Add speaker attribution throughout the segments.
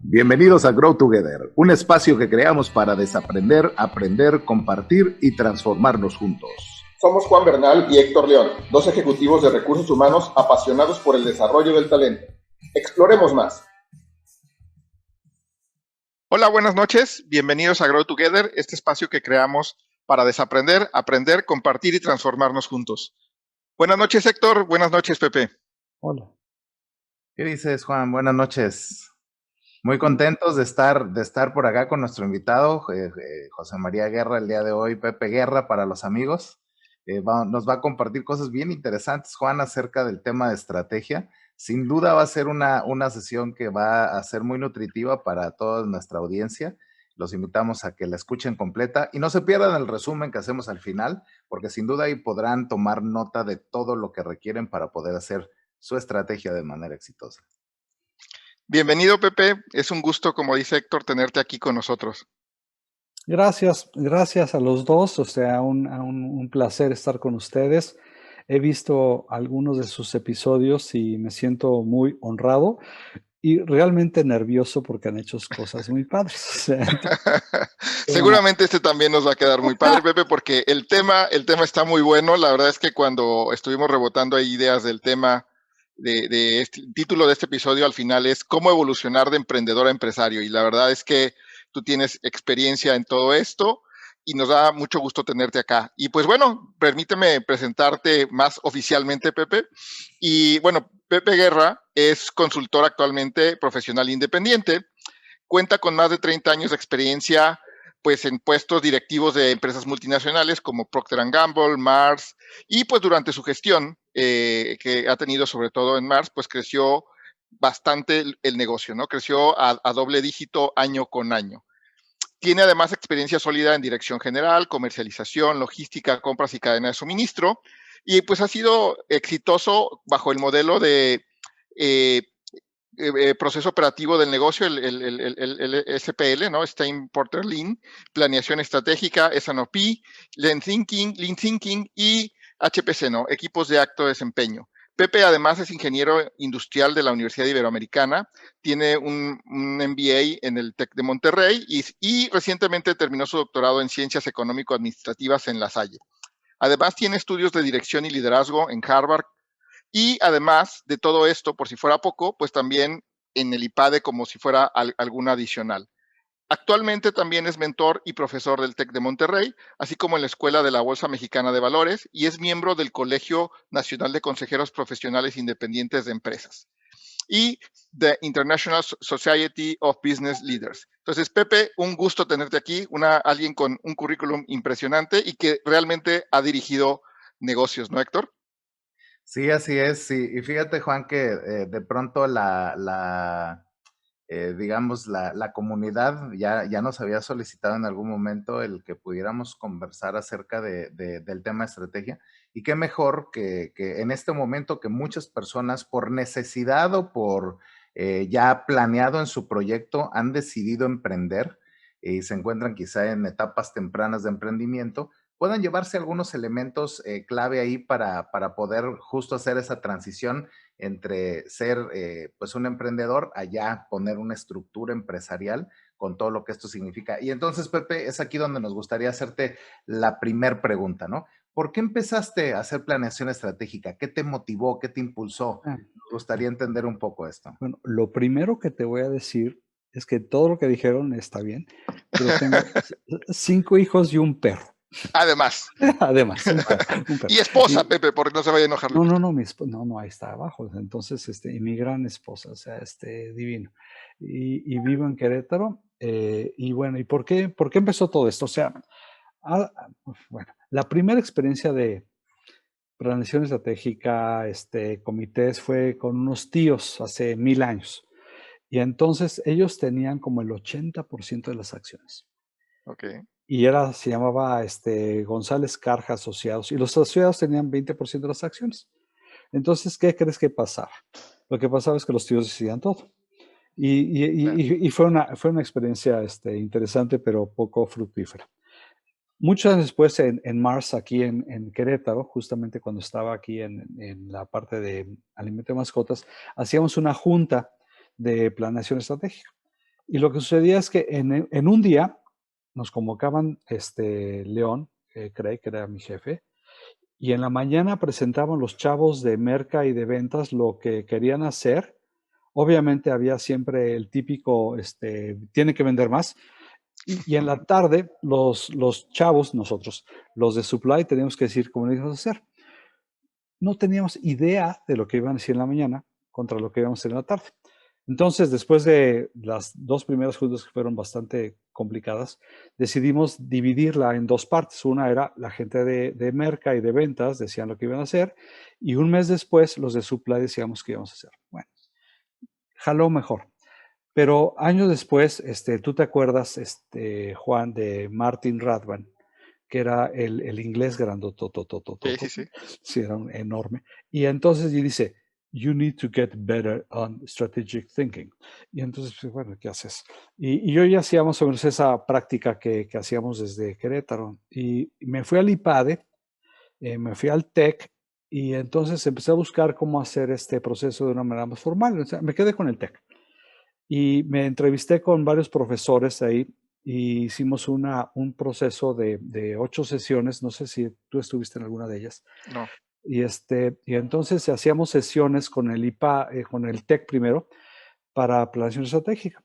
Speaker 1: Bienvenidos a Grow Together, un espacio que creamos para desaprender, aprender, compartir y transformarnos juntos.
Speaker 2: Somos Juan Bernal y Héctor León, dos ejecutivos de recursos humanos apasionados por el desarrollo del talento. Exploremos más.
Speaker 3: Hola, buenas noches. Bienvenidos a Grow Together, este espacio que creamos para desaprender, aprender, compartir y transformarnos juntos. Buenas noches, Héctor. Buenas noches, Pepe.
Speaker 4: Hola.
Speaker 1: ¿Qué dices, Juan? Buenas noches. Muy contentos de estar por acá con nuestro invitado, José María Guerra, el día de hoy, Pepe Guerra para los amigos. Nos va a compartir cosas bien interesantes, Juan, acerca del tema de estrategia. Sin duda va a ser una sesión que va a ser muy nutritiva para toda nuestra audiencia. Los invitamos a que la escuchen completa y no se pierdan el resumen que hacemos al final, porque sin duda ahí podrán tomar nota de todo lo que requieren para poder hacer su estrategia de manera exitosa.
Speaker 3: Bienvenido, Pepe. Es un gusto, como dice Héctor, tenerte aquí con nosotros.
Speaker 4: Gracias a los dos, o sea, un placer estar con ustedes. He visto algunos de sus episodios y me siento muy honrado y realmente nervioso porque han hecho cosas muy padres. O sea,
Speaker 3: Seguramente este también nos va a quedar muy padre, Pepe, porque el tema está muy bueno. La verdad es que cuando estuvimos rebotando ahí ideas del tema de este el título de este episodio, al final es cómo evolucionar de emprendedor a empresario. Y la verdad es que tú tienes experiencia en todo esto y nos da mucho gusto tenerte acá. Y pues bueno, permíteme presentarte más oficialmente, Pepe. Y bueno, Pepe Guerra es consultor actualmente profesional independiente. Cuenta con más de 30 años de experiencia pues en puestos directivos de empresas multinacionales como Procter & Gamble, Mars, y pues durante su gestión que ha tenido sobre todo en Mars, pues creció bastante el negocio, ¿no? Creció a doble dígito año con año. Tiene además experiencia sólida en dirección general, comercialización, logística, compras y cadena de suministro, y pues ha sido exitoso bajo el modelo de proceso operativo del negocio, el SPL, ¿no? Stein Porter Lean, planeación estratégica, S&OP, Lean Thinking y HPC, ¿no? Equipos de alto desempeño. Pepe además es ingeniero industrial de la Universidad Iberoamericana, tiene un MBA en el TEC de Monterrey y recientemente terminó su doctorado en Ciencias Económico-Administrativas en La Salle. Además tiene estudios de dirección y liderazgo en Harvard, y además de todo esto, por si fuera poco, pues también en el IPADE como si fuera alguna adicional. Actualmente también es mentor y profesor del TEC de Monterrey, así como en la Escuela de la Bolsa Mexicana de Valores, y es miembro del Colegio Nacional de Consejeros Profesionales Independientes de Empresas y the International Society of Business Leaders. Entonces, Pepe, un gusto tenerte aquí, alguien con un currículum impresionante y que realmente ha dirigido negocios, ¿no, Héctor?
Speaker 1: Sí, así es. Sí. Y fíjate, Juan, que de pronto digamos, la comunidad ya nos había solicitado en algún momento el que pudiéramos conversar acerca del tema de estrategia. Y qué mejor que en este momento que muchas personas por necesidad o por ya planeado en su proyecto han decidido emprender y se encuentran quizá en etapas tempranas de emprendimiento, puedan llevarse algunos elementos clave ahí para poder justo hacer esa transición entre ser pues un emprendedor a ya poner una estructura empresarial con todo lo que esto significa. Y entonces, Pepe, es aquí donde nos gustaría hacerte la primer pregunta, ¿no? ¿Por qué empezaste a hacer planeación estratégica? ¿Qué te motivó? ¿Qué te impulsó? Me gustaría entender un poco esto.
Speaker 4: Bueno, lo primero que te voy a decir es que todo lo que dijeron está bien, pero tengo 5 hijos y un perro.
Speaker 3: Además.
Speaker 4: Además, un perro.
Speaker 3: Y esposa, Pepe, porque no se vaya a enojar.
Speaker 4: No, ahí está abajo. Entonces, y mi gran esposa, o sea, divino. Y vivo en Querétaro. Y bueno, ¿y por qué empezó todo esto? O sea, bueno, la primera experiencia de planeación estratégica, comités, fue con unos tíos hace 1000 años. Y entonces ellos tenían como el 80% de las acciones.
Speaker 3: Okay.
Speaker 4: Y se llamaba González Carja Asociados. Y los asociados tenían 20% de las acciones. Entonces, ¿qué crees que pasaba? Lo que pasaba es que los tíos decidían todo. Y fue una experiencia interesante, pero poco fructífera. Muchos años después, en Mars, aquí en Querétaro, justamente cuando estaba aquí en la parte de alimento de mascotas, hacíamos una junta de planeación estratégica. Y lo que sucedía es que en un día nos convocaban León, Craig, que era mi jefe, y en la mañana presentaban los chavos de merca y de ventas lo que querían hacer. Obviamente había siempre el típico, tiene que vender más. Y en la tarde, los chavos, nosotros, los de supply, teníamos que decir cómo lo íbamos a hacer. No teníamos idea de lo que iban a decir en la mañana contra lo que íbamos a hacer en la tarde. Entonces, después de las dos primeras juntas que fueron bastante complicadas, decidimos dividirla en dos partes. Una era la gente de merca y de ventas decían lo que iban a hacer, y un mes después los de supply decíamos qué íbamos a hacer. Bueno, jaló mejor. Pero años después, tú te acuerdas, Juan, de Martin Radvan, que era el inglés
Speaker 3: Sí,
Speaker 4: grandototototototo.
Speaker 3: sí, sí.
Speaker 4: Sí, era enorme. Y entonces y dice, you need to get better on strategic thinking. Y entonces, pues, bueno, ¿qué haces? Y yo ya hacía más o menos esa práctica que hacíamos desde Querétaro. Y me fui al IPADE, me fui al TEC, y entonces empecé a buscar cómo hacer este proceso de una manera más formal. O sea, me quedé con el TEC. Y me entrevisté con varios profesores ahí y hicimos un proceso de 8 sesiones. No sé si tú estuviste en alguna de ellas.
Speaker 3: No.
Speaker 4: Y entonces hacíamos sesiones con el IPA, con el TEC primero, para planeación estratégica.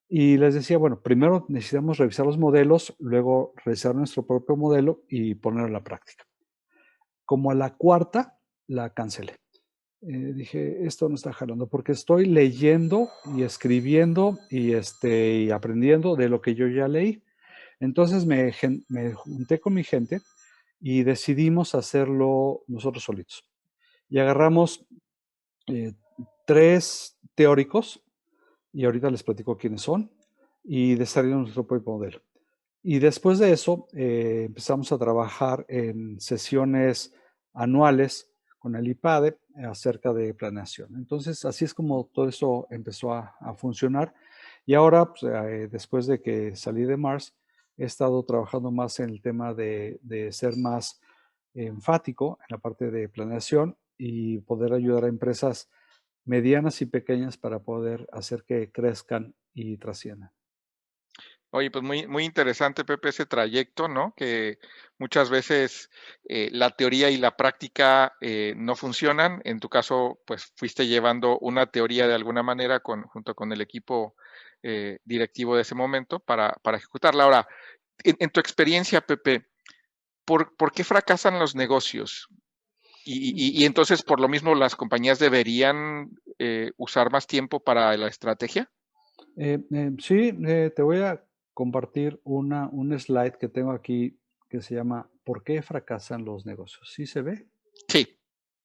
Speaker 4: Y les decía, bueno, primero necesitamos revisar los modelos, luego revisar nuestro propio modelo y ponerlo en la práctica. Como a la cuarta, la cancelé. Dije, esto no está jalando, porque estoy leyendo y escribiendo y aprendiendo de lo que yo ya leí. Entonces me junté con mi gente y decidimos hacerlo nosotros solitos. Y agarramos eh, 3 teóricos, y ahorita les platico quiénes son, y desarrollamos nuestro propio modelo. Y después de eso, empezamos a trabajar en sesiones anuales con el IPADE acerca de planeación. Entonces, así es como todo eso empezó a funcionar. Y ahora, pues, después de que salí de Mars, he estado trabajando más en el tema de ser más enfático en la parte de planeación y poder ayudar a empresas medianas y pequeñas para poder hacer que crezcan y trasciendan.
Speaker 3: Oye, pues muy, muy interesante, Pepe, ese trayecto, ¿no? Que muchas veces la teoría y la práctica no funcionan. En tu caso, pues fuiste llevando una teoría de alguna manera junto con el equipo directivo de ese momento para ejecutarla. Ahora, en tu experiencia, Pepe, ¿por qué fracasan los negocios? Y entonces, por lo mismo, las compañías deberían usar más tiempo para la estrategia.
Speaker 4: Sí, te voy a compartir un slide que tengo aquí que se llama ¿Por qué fracasan los negocios? ¿Sí se ve?
Speaker 3: Sí.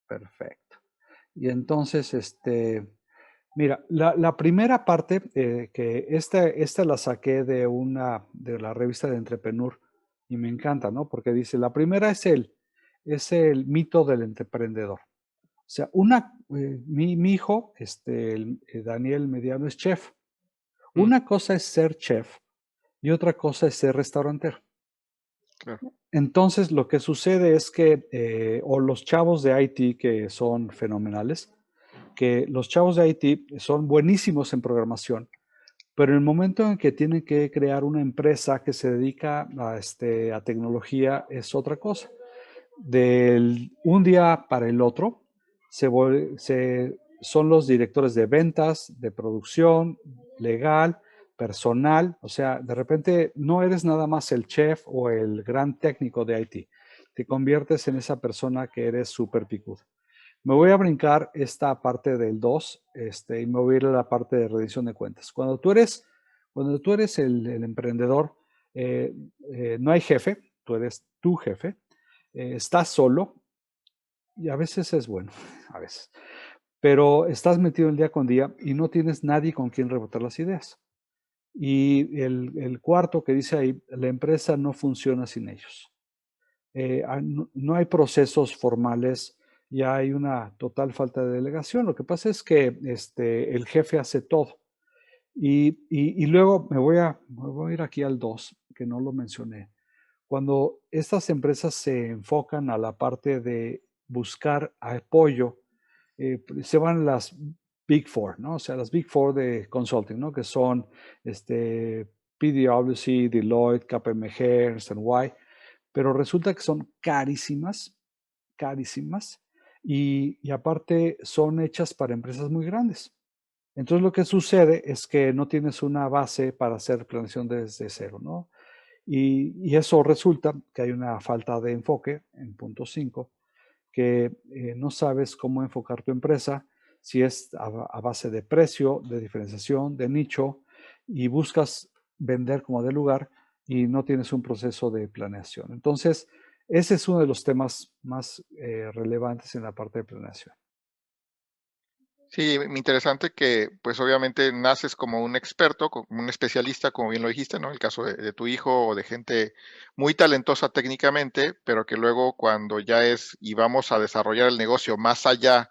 Speaker 4: Perfecto. Y entonces, mira, la primera parte, que esta la saqué de la revista de Entrepreneur y me encanta, ¿no? Porque dice, la primera es el mito del emprendedor. O sea, mi hijo, Daniel Mediano, es chef.
Speaker 3: Mm,
Speaker 4: Una cosa es ser chef y otra cosa es ser restaurantero.
Speaker 3: claro.
Speaker 4: Entonces, lo que sucede es que, o los chavos de IT que son fenomenales, que los chavos de IT son buenísimos en programación, pero en el momento en que tienen que crear una empresa que se dedica a tecnología es otra cosa. Del un día para el otro, son los directores de ventas, de producción, legal, personal. O sea, de repente no eres nada más el chef o el gran técnico de IT. Te conviertes en esa persona que eres súper picuda. Me voy a brincar esta parte del 2 y me voy a ir a la parte de rendición de cuentas. Cuando tú eres el emprendedor, no hay jefe, tú eres tu jefe, estás solo y a veces es bueno, a veces, pero estás metido el día con día y no tienes nadie con quien rebotar las ideas. Y el cuarto que dice ahí, la empresa no funciona sin ellos. No hay procesos formales, ya hay una total falta de delegación. Lo que pasa es que el jefe hace todo. Y luego me voy a ir aquí al 2 que no lo mencioné. cuando estas empresas se enfocan a la parte de buscar apoyo, se van las Big Four, ¿no? O sea, las Big Four de consulting, ¿no? Que son PwC, Deloitte, KPMG, Ernst Y, pero resulta que son carísimas, carísimas, y aparte son hechas para empresas muy grandes. Entonces lo que sucede es que no tienes una base para hacer planeación desde cero, ¿no? Y eso resulta que hay una falta de enfoque en punto 5, que no sabes cómo enfocar tu empresa, si es a base de precio, de diferenciación, de nicho, y buscas vender como de lugar y no tienes un proceso de planeación. Entonces, ese es uno de los temas más relevantes en la parte de planeación.
Speaker 3: Sí, interesante que pues obviamente naces como un experto, como un especialista, como bien lo dijiste, ¿no? El caso de tu hijo o de gente muy talentosa técnicamente, pero que luego cuando ya es y vamos a desarrollar el negocio más allá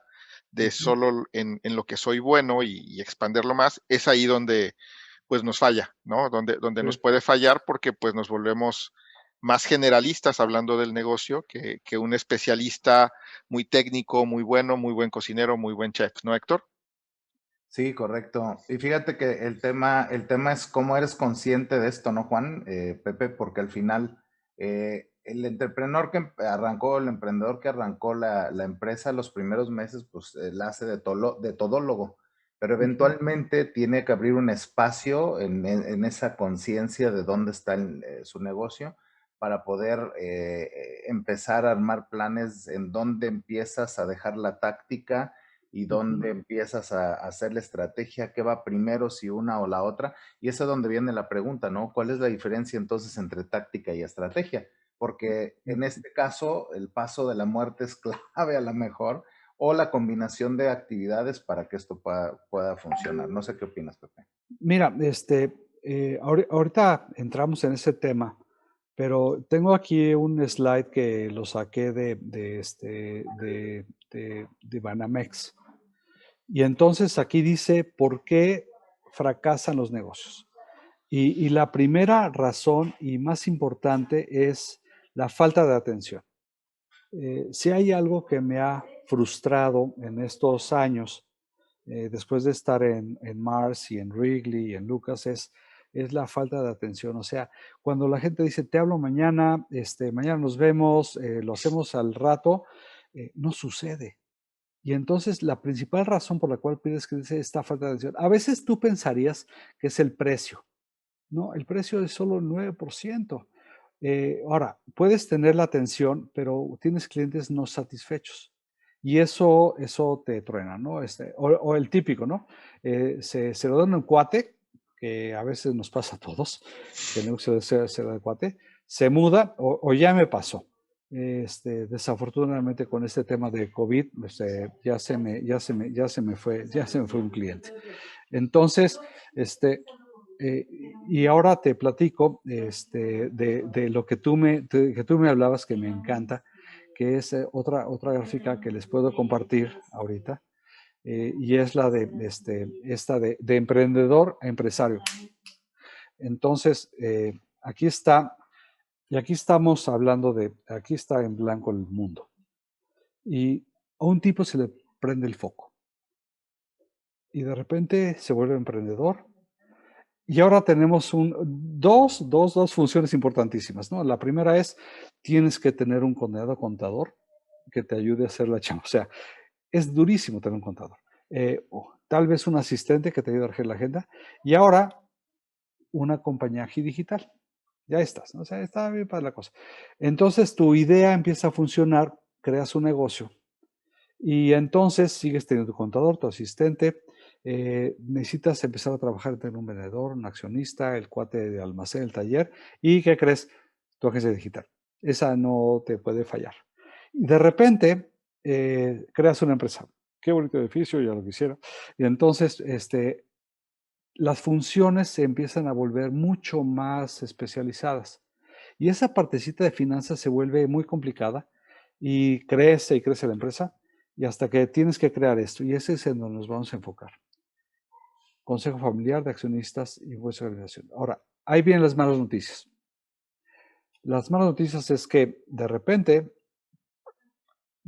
Speaker 3: de solo en lo que soy bueno y expanderlo más, es ahí donde pues nos falla, ¿no? Donde nos
Speaker 4: Sí.
Speaker 3: puede fallar porque pues nos volvemos más generalistas hablando del negocio que un especialista muy técnico, muy bueno, muy buen cocinero, muy buen chef, ¿no, Héctor?
Speaker 1: Sí, correcto. Y fíjate que el tema es cómo eres consciente de esto, ¿no, Juan? Pepe, porque al final el entrepreneur que arrancó, el emprendedor que arrancó la empresa los primeros meses, pues la hace de todólogo, pero eventualmente tiene que abrir un espacio en esa conciencia de dónde está su negocio para poder empezar a armar planes en dónde empiezas a dejar la táctica y dónde empiezas a hacer la estrategia, qué va primero, si una o la otra. Y eso es donde viene la pregunta, ¿no? ¿Cuál es la diferencia entonces entre táctica y estrategia? Porque en este caso, el paso de la muerte es clave a lo mejor, o la combinación de actividades para que esto pueda funcionar. No sé qué opinas, Pepe.
Speaker 4: Mira, ahorita entramos en ese tema, pero tengo aquí un slide que lo saqué de Banamex. Y entonces aquí dice por qué fracasan los negocios. Y la primera razón y más importante es la falta de atención. Si hay algo que me ha frustrado en estos años, después de estar en Mars y en Wrigley y en Lucas, es la falta de atención. O sea, cuando la gente dice, te hablo mañana, mañana nos vemos, lo hacemos al rato, no sucede. Y entonces la principal razón por la cual pides que dice esta falta de atención, a veces tú pensarías que es el precio, ¿no? El precio es solo el 9%. Ahora, puedes tener la atención, pero tienes clientes no satisfechos. Y eso te truena, ¿no? O el típico, ¿no? Se lo dan a un cuate, que a veces nos pasa a todos, que el negocio se da de cuate, se muda o ya me pasó. Desafortunadamente con este tema de COVID, ya se me fue un cliente. Entonces, eh, y ahora te platico de lo que tú me hablabas, que me encanta, que es otra gráfica que les puedo compartir ahorita, y es la esta de emprendedor a empresario. Entonces, aquí está, y aquí estamos hablando aquí está en blanco el mundo. Y a un tipo se le prende el foco. Y de repente se vuelve emprendedor. Y ahora tenemos dos funciones importantísimas, ¿no? La primera es, tienes que tener un contador que te ayude a hacer la chamba. O sea, es durísimo tener un contador. O tal vez un asistente que te ayude a regir la agenda. Y ahora, una compañía digital. Ya estás, ¿no? O sea, está bien para la cosa. Entonces, tu idea empieza a funcionar, creas un negocio. Y entonces sigues teniendo tu contador, tu asistente, necesitas empezar a trabajar en tener un vendedor, un accionista, el cuate de almacén, el taller, y ¿qué crees? Tu agencia digital. Esa no te puede fallar. Y de repente creas una empresa. Qué bonito edificio, ya lo quisiera. Y entonces las funciones se empiezan a volver mucho más especializadas. Y esa partecita de finanzas se vuelve muy complicada y crece la empresa y hasta que tienes que crear esto. Y ese es en donde nos vamos a enfocar. Consejo familiar de accionistas y vuestra organización. Ahora, ahí vienen las malas noticias. Las malas noticias es que de repente,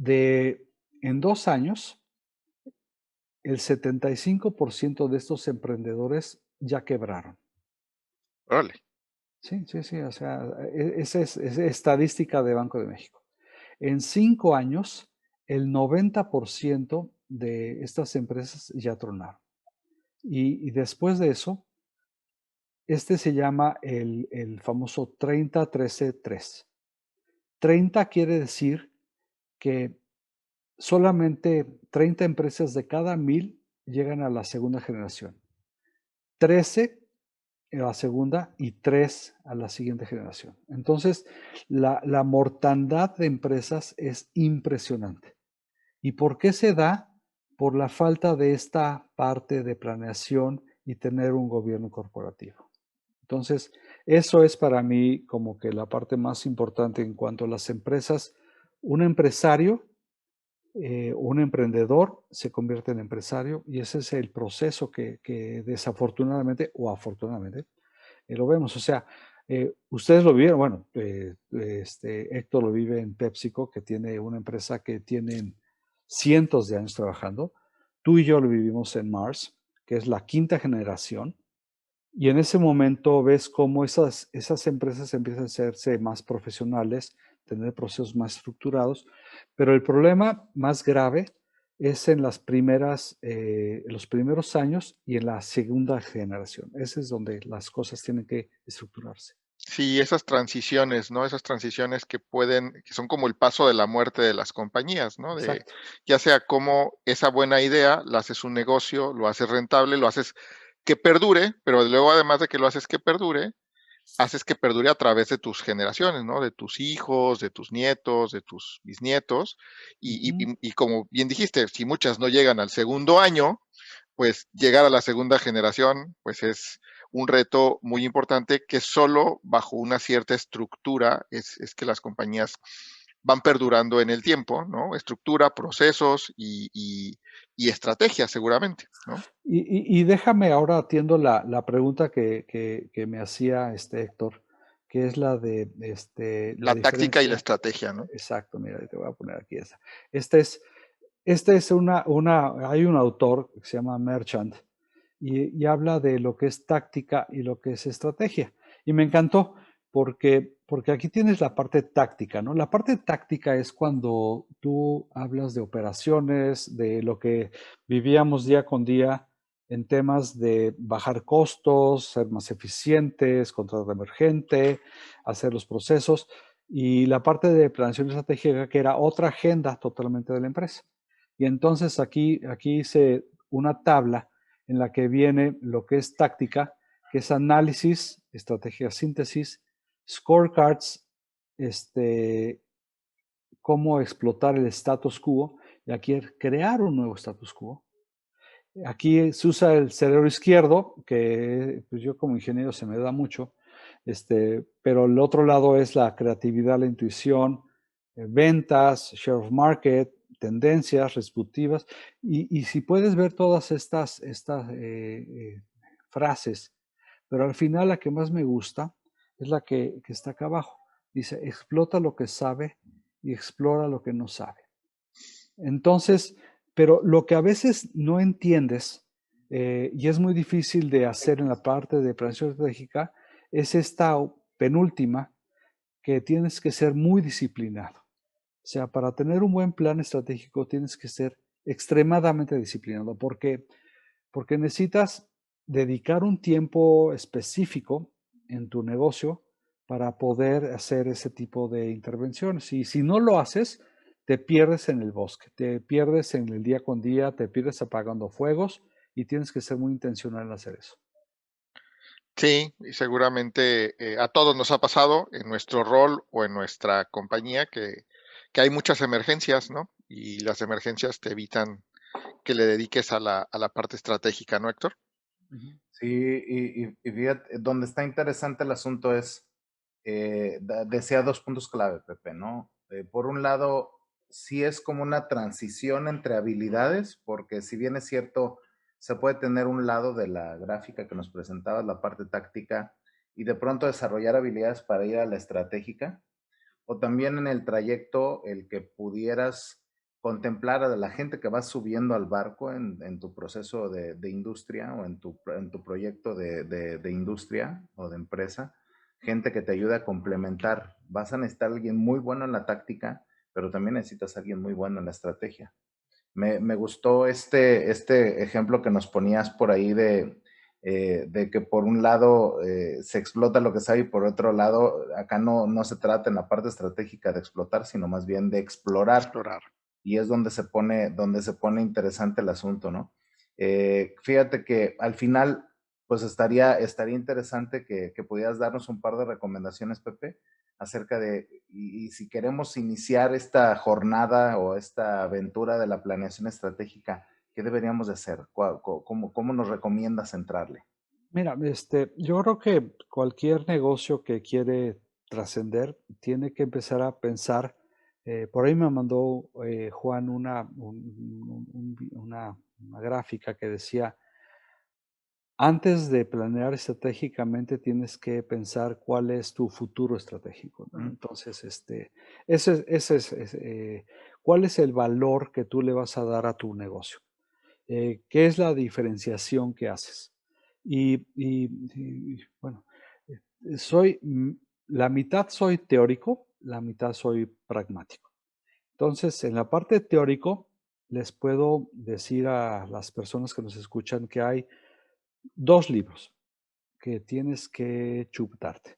Speaker 4: en 2 años, el 75% de estos emprendedores ya quebraron.
Speaker 3: Órale.
Speaker 4: Sí, sí, sí, o sea, esa es estadística de Banco de México. En 5 años, el 90% de estas empresas ya tronaron. Y después de eso, este se llama el famoso 30-13-3. 30 quiere decir que solamente 30 empresas de cada 1000 llegan a la segunda generación. 13 a la segunda y 3 a la siguiente generación. Entonces, la mortandad de empresas es impresionante. ¿Y por qué se da? Por la falta de esta parte de planeación y tener un gobierno corporativo. Entonces, eso es para mí como que la parte más importante en cuanto a las empresas. Un empresario, un emprendedor se convierte en empresario y ese es el proceso que desafortunadamente o afortunadamente lo vemos. O sea, ustedes lo vieron, bueno, Héctor lo vive en PepsiCo, que tiene una empresa que tienen cientos de años trabajando. Tú y yo lo vivimos en Mars, que es la quinta generación. Y en ese momento ves cómo esas empresas empiezan a hacerse más profesionales, tener procesos más estructurados, pero el problema más grave es en los primeros años y en la segunda generación. Ese es donde las cosas tienen que estructurarse.
Speaker 3: Sí, esas transiciones, ¿no? Esas transiciones que son como el paso de la muerte de las compañías, ¿no?
Speaker 4: Exacto.
Speaker 3: Ya sea como esa buena idea, la haces un negocio, lo haces rentable, lo haces que perdure, pero luego además de que lo haces que perdure a través de tus generaciones, ¿no? De tus hijos, de tus nietos, de tus bisnietos. Y como bien dijiste, si muchas no llegan al segundo año, pues llegar a la segunda generación, pues es un reto muy importante que solo bajo una cierta estructura es que las compañías van perdurando en el tiempo, ¿no? Estructura, procesos y estrategias seguramente, ¿no?
Speaker 4: Y déjame ahora atiendo la pregunta que me hacía Héctor, que es la de la
Speaker 3: La táctica y la
Speaker 4: diferencia.
Speaker 3: estrategia, ¿no?
Speaker 4: Exacto, mira, te voy a poner aquí esa. Hay un autor que se llama Merchant y habla de lo que es táctica y lo que es estrategia. Y me encantó porque aquí tienes la parte táctica, ¿no? La parte táctica es cuando tú hablas de operaciones, de lo que vivíamos día con día en temas de bajar costos, ser más eficientes, contratar emergente, hacer los procesos y la parte de planeación estratégica que era otra agenda totalmente de la empresa. Y entonces aquí hice una tabla en la que viene lo que es táctica, que es análisis, estrategia, síntesis, scorecards, cómo explotar el status quo y aquí crear un nuevo status quo. Aquí se usa el cerebro izquierdo, que pues yo como ingeniero se me da mucho, pero el otro lado es la creatividad, la intuición, ventas, share of market, tendencias resolutivas. Y si puedes ver todas estas frases, pero al final la que más me gusta es la que está acá abajo. Dice, explota lo que sabe y explora lo que no sabe. Entonces, pero lo que a veces no entiendes y es muy difícil de hacer en la parte de planeación estratégica es esta penúltima que tienes que ser muy disciplinado. O sea, para tener un buen plan estratégico tienes que ser extremadamente disciplinado porque necesitas dedicar un tiempo específico en tu negocio para poder hacer ese tipo de intervenciones. Y si no lo haces, te pierdes en el bosque, te pierdes en el día con día, te pierdes apagando fuegos y tienes que ser muy intencional en hacer eso.
Speaker 3: Sí, y seguramente a todos nos ha pasado en nuestro rol o en nuestra compañía que hay muchas emergencias, ¿no? Y las emergencias te evitan que le dediques a la parte estratégica, ¿no, Héctor?
Speaker 1: Sí, y fíjate, donde está interesante el asunto es, decía 2 puntos clave, Pepe, ¿no? Por un lado, sí es como una transición entre habilidades, porque si bien es cierto, se puede tener un lado de la gráfica que nos presentabas, la parte táctica, y de pronto desarrollar habilidades para ir a la estratégica, o también en el trayecto el que pudieras contemplar a la gente que va subiendo al barco en tu proceso de industria o en tu proyecto de industria o de empresa, gente que te ayude a complementar. Vas a necesitar a alguien muy bueno en la táctica, pero también necesitas a alguien muy bueno en la estrategia. Me gustó este ejemplo que nos ponías por ahí de que por un lado se explota lo que sabe y por otro lado acá no se trata en la parte estratégica de explotar, sino más bien de explorar.
Speaker 3: Explorar.
Speaker 1: Y es donde se pone interesante el asunto, ¿no? Fíjate que al final, pues estaría interesante que pudieras darnos un par de recomendaciones, Pepe, acerca de, y si queremos iniciar esta jornada o esta aventura de la planeación estratégica, ¿qué deberíamos de hacer? ¿Cómo nos recomiendas entrarle?
Speaker 4: Mira, yo creo que cualquier negocio que quiere trascender tiene que empezar a pensar. Por ahí me mandó Juan una gráfica que decía, antes de planear estratégicamente tienes que pensar cuál es tu futuro estratégico, ¿no?
Speaker 1: Mm,
Speaker 4: Entonces, ¿cuál es el valor que tú le vas a dar a tu negocio? ¿Qué es la diferenciación que haces? Bueno, soy, la mitad soy teórico, la mitad soy pragmático. Entonces, en la parte teórico, les puedo decir a las personas que nos escuchan que hay dos libros que tienes que chutarte.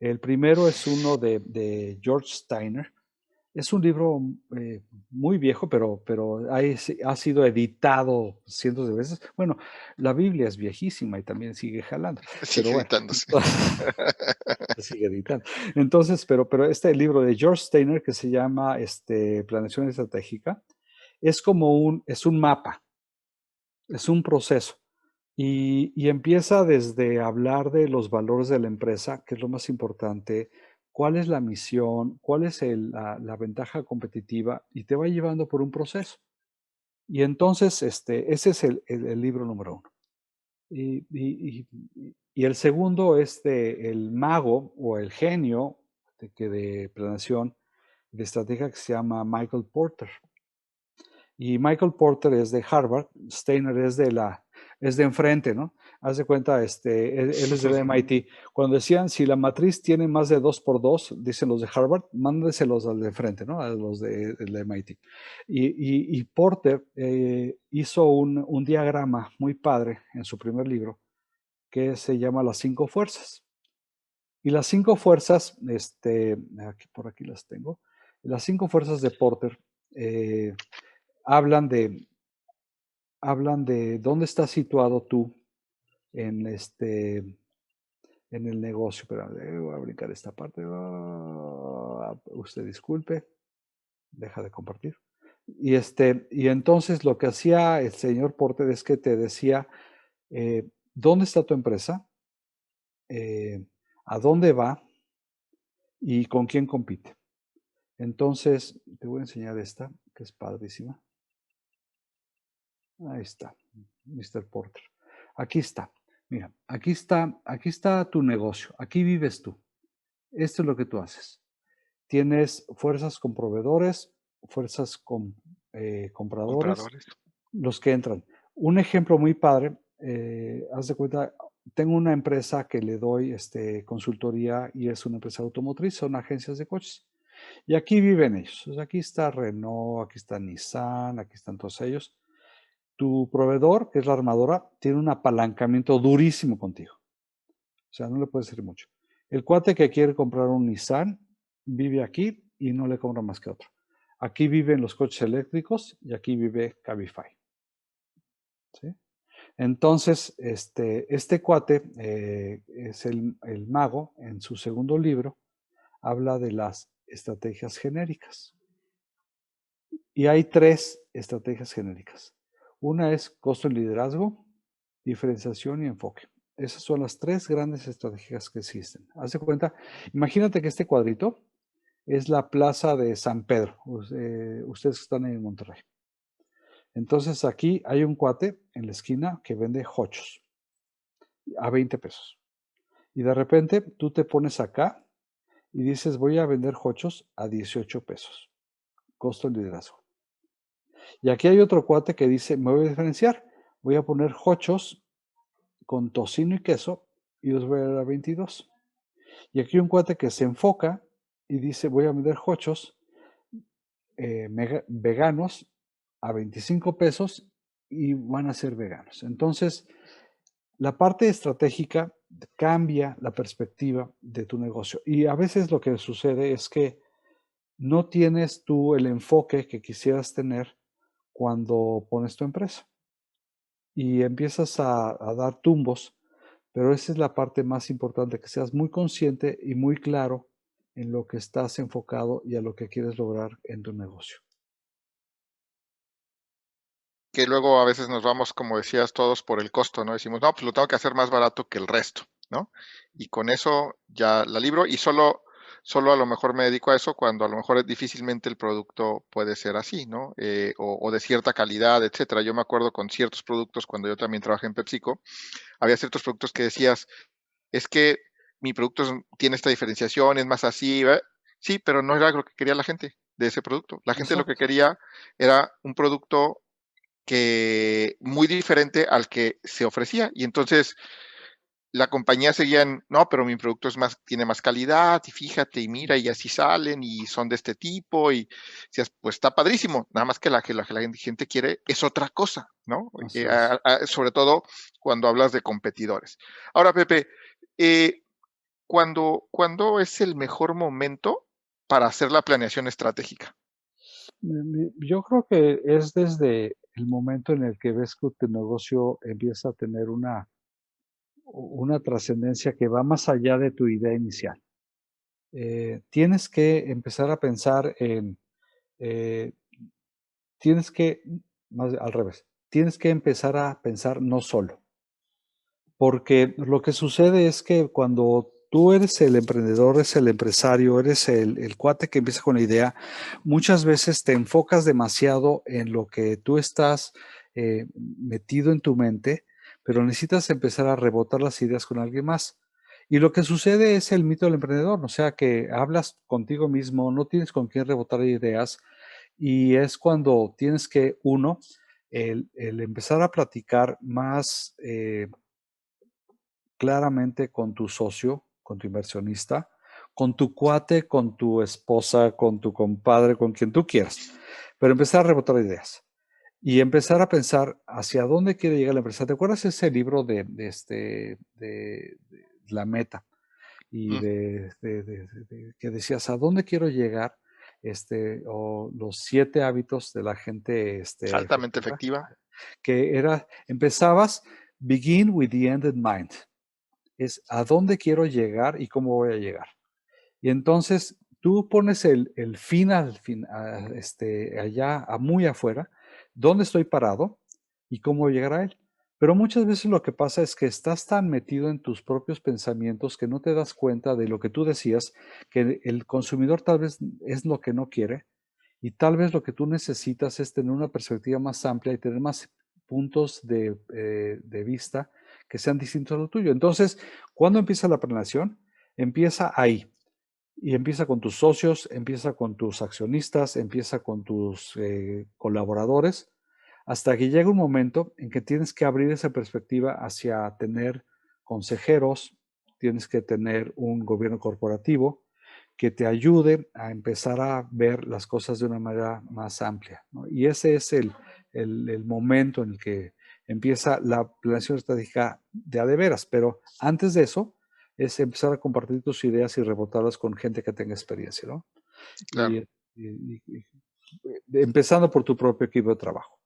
Speaker 4: El primero es uno de George Steiner. Es un libro muy viejo, pero ha sido editado cientos de veces. Bueno, la Biblia es viejísima y también sigue jalando, pero
Speaker 3: Sigue
Speaker 4: bueno,
Speaker 3: editándose.
Speaker 4: se sigue editando. Entonces, pero este libro de George Steiner que se llama Planeación Estratégica es es un mapa, es un proceso. Y empieza desde hablar de los valores de la empresa, que es lo más importante, cuál es la misión, cuál es la ventaja competitiva, y te va llevando por un proceso. Y entonces, ese es el libro número uno. Y el segundo es de el mago o el genio de planeación de estrategia que se llama Michael Porter. Y Michael Porter es de Harvard, Steiner es de enfrente, ¿no? Haz de cuenta, él es del MIT. Cuando decían, si la matriz tiene más de 2 por 2, dicen los de Harvard, mándeselos al de frente, ¿no? A los del MIT. Y Porter hizo un diagrama muy padre en su primer libro que se llama Las 5 fuerzas. Y las 5 fuerzas, por aquí las tengo, las 5 fuerzas de Porter eh, hablan hablan de dónde estás situado tú en en el negocio. Pero voy a brincar esta parte. Usted disculpe, deja de compartir. Y entonces lo que hacía el señor Porter es que te decía dónde está tu empresa, eh, a dónde va y con quién compite. Entonces, te voy a enseñar esta, que es padrísima. Ahí está, Mr. Porter. Aquí está. Mira, aquí está tu negocio. Aquí vives tú. Esto es lo que tú haces. Tienes fuerzas con proveedores, fuerzas con compradores,
Speaker 3: Compradores.
Speaker 4: los que entran. Un ejemplo muy padre, haz de cuenta, tengo una empresa que le doy consultoría y es una empresa automotriz, son agencias de coches. Y aquí viven ellos. O sea, aquí está Renault, aquí está Nissan, aquí están todos ellos. Tu proveedor, que es la armadora, tiene un apalancamiento durísimo contigo. O sea, no le puedes decir mucho. El cuate que quiere comprar un Nissan vive aquí y no le compra más que otro. Aquí viven los coches eléctricos y aquí vive Cabify. ¿Sí? Entonces, este cuate es el mago, en su segundo libro, habla de las estrategias genéricas. Y hay tres estrategias genéricas. Una es costo y liderazgo, diferenciación y enfoque. Esas son las tres grandes estrategias que existen. Haz de cuenta, imagínate que este cuadrito es la plaza de San Pedro. Ustedes están en Monterrey. Entonces aquí hay un cuate en la esquina que vende hochos a 20 pesos. Y de repente tú te pones acá y dices, voy a vender hochos a 18 pesos, costo del liderazgo. Y aquí hay otro cuate que dice, me voy a diferenciar, voy a poner hochos con tocino y queso y los voy a dar a 22. Y aquí hay un cuate que se enfoca y dice, voy a vender hochos veganos a 25 pesos y van a ser veganos. Entonces, la parte estratégica cambia la perspectiva de tu negocio. Y a veces lo que sucede es que no tienes tú el enfoque que quisieras tener cuando pones tu empresa y empiezas a dar tumbos, pero esa es la parte más importante, que seas muy consciente y muy claro en lo que estás enfocado y a lo que quieres lograr en tu negocio.
Speaker 3: Que luego a veces nos vamos, como decías, todos por el costo, ¿no? Decimos, no, pues lo tengo que hacer más barato que el resto, ¿no? Y con eso ya la libro y solo a lo mejor me dedico a eso cuando a lo mejor difícilmente el producto puede ser así, ¿no? O de cierta calidad, etcétera. Yo me acuerdo con ciertos productos, cuando yo también trabajé en PepsiCo, había ciertos productos que decías, es que mi producto tiene esta diferenciación, es más así, ¿eh? Sí, pero no era lo que quería la gente de ese producto. La gente lo que
Speaker 4: Exacto.
Speaker 3: quería era un producto que muy diferente al que se ofrecía. Y entonces la compañía seguía en, no, pero mi producto es más, tiene más calidad, y fíjate, y mira, y así salen, y son de este tipo, y decías, pues está padrísimo, nada más que la gente quiere es otra cosa, ¿no?
Speaker 4: Así es.
Speaker 3: Sobre todo cuando hablas de competidores. Ahora, Pepe, ¿cuándo es el mejor momento para hacer la planeación estratégica?
Speaker 4: Yo creo que es desde el momento en el que ves que tu negocio empieza a tener una trascendencia que va más allá de tu idea inicial. Tienes que empezar a pensar eh, tienes que, más al revés, tienes que empezar a pensar no solo, porque lo que sucede es que cuando tú eres el emprendedor, eres el empresario, eres el cuate que empieza con la idea, muchas veces te enfocas demasiado en lo que tú estás metido en tu mente, pero necesitas empezar a rebotar las ideas con alguien más. Y lo que sucede es el mito del emprendedor, o sea que hablas contigo mismo, no tienes con quién rebotar ideas y es cuando tienes que, uno, el empezar a platicar más claramente con tu socio, con tu inversionista, con tu cuate, con tu esposa, con tu compadre, con quien tú quieras, pero empezar a rebotar ideas y empezar a pensar hacia dónde quiere llegar la empresa. ¿Te acuerdas ese libro de La Meta? Y
Speaker 3: Mm,
Speaker 4: que decías, ¿a dónde quiero llegar? O los 7 hábitos de la gente
Speaker 3: altamente
Speaker 4: efectiva,
Speaker 3: efectiva.
Speaker 4: que era, empezabas, begin with the end in mind. Es a dónde quiero llegar y cómo voy a llegar. Y entonces tú pones el fin al fin, allá, muy afuera, dónde estoy parado y cómo voy a llegar a él. Pero muchas veces lo que pasa es que estás tan metido en tus propios pensamientos que no te das cuenta de lo que tú decías, que el consumidor tal vez es lo que no quiere y tal vez lo que tú necesitas es tener una perspectiva más amplia y tener más puntos de vista que sean distintos a lo tuyo. Entonces, ¿cuándo empieza la planeación? Empieza ahí, y empieza con tus socios, empieza con tus accionistas, empieza con tus colaboradores, hasta que llega un momento en que tienes que abrir esa perspectiva hacia tener consejeros, tienes que tener un gobierno corporativo que te ayude a empezar a ver las cosas de una manera más amplia, ¿no? Y ese es el momento en el que empieza la planeación estratégica de a de veras, pero antes de eso, es empezar a compartir tus ideas y rebotarlas con gente que tenga experiencia, ¿no?
Speaker 3: Claro.
Speaker 4: Y, empezando por tu propio equipo de trabajo.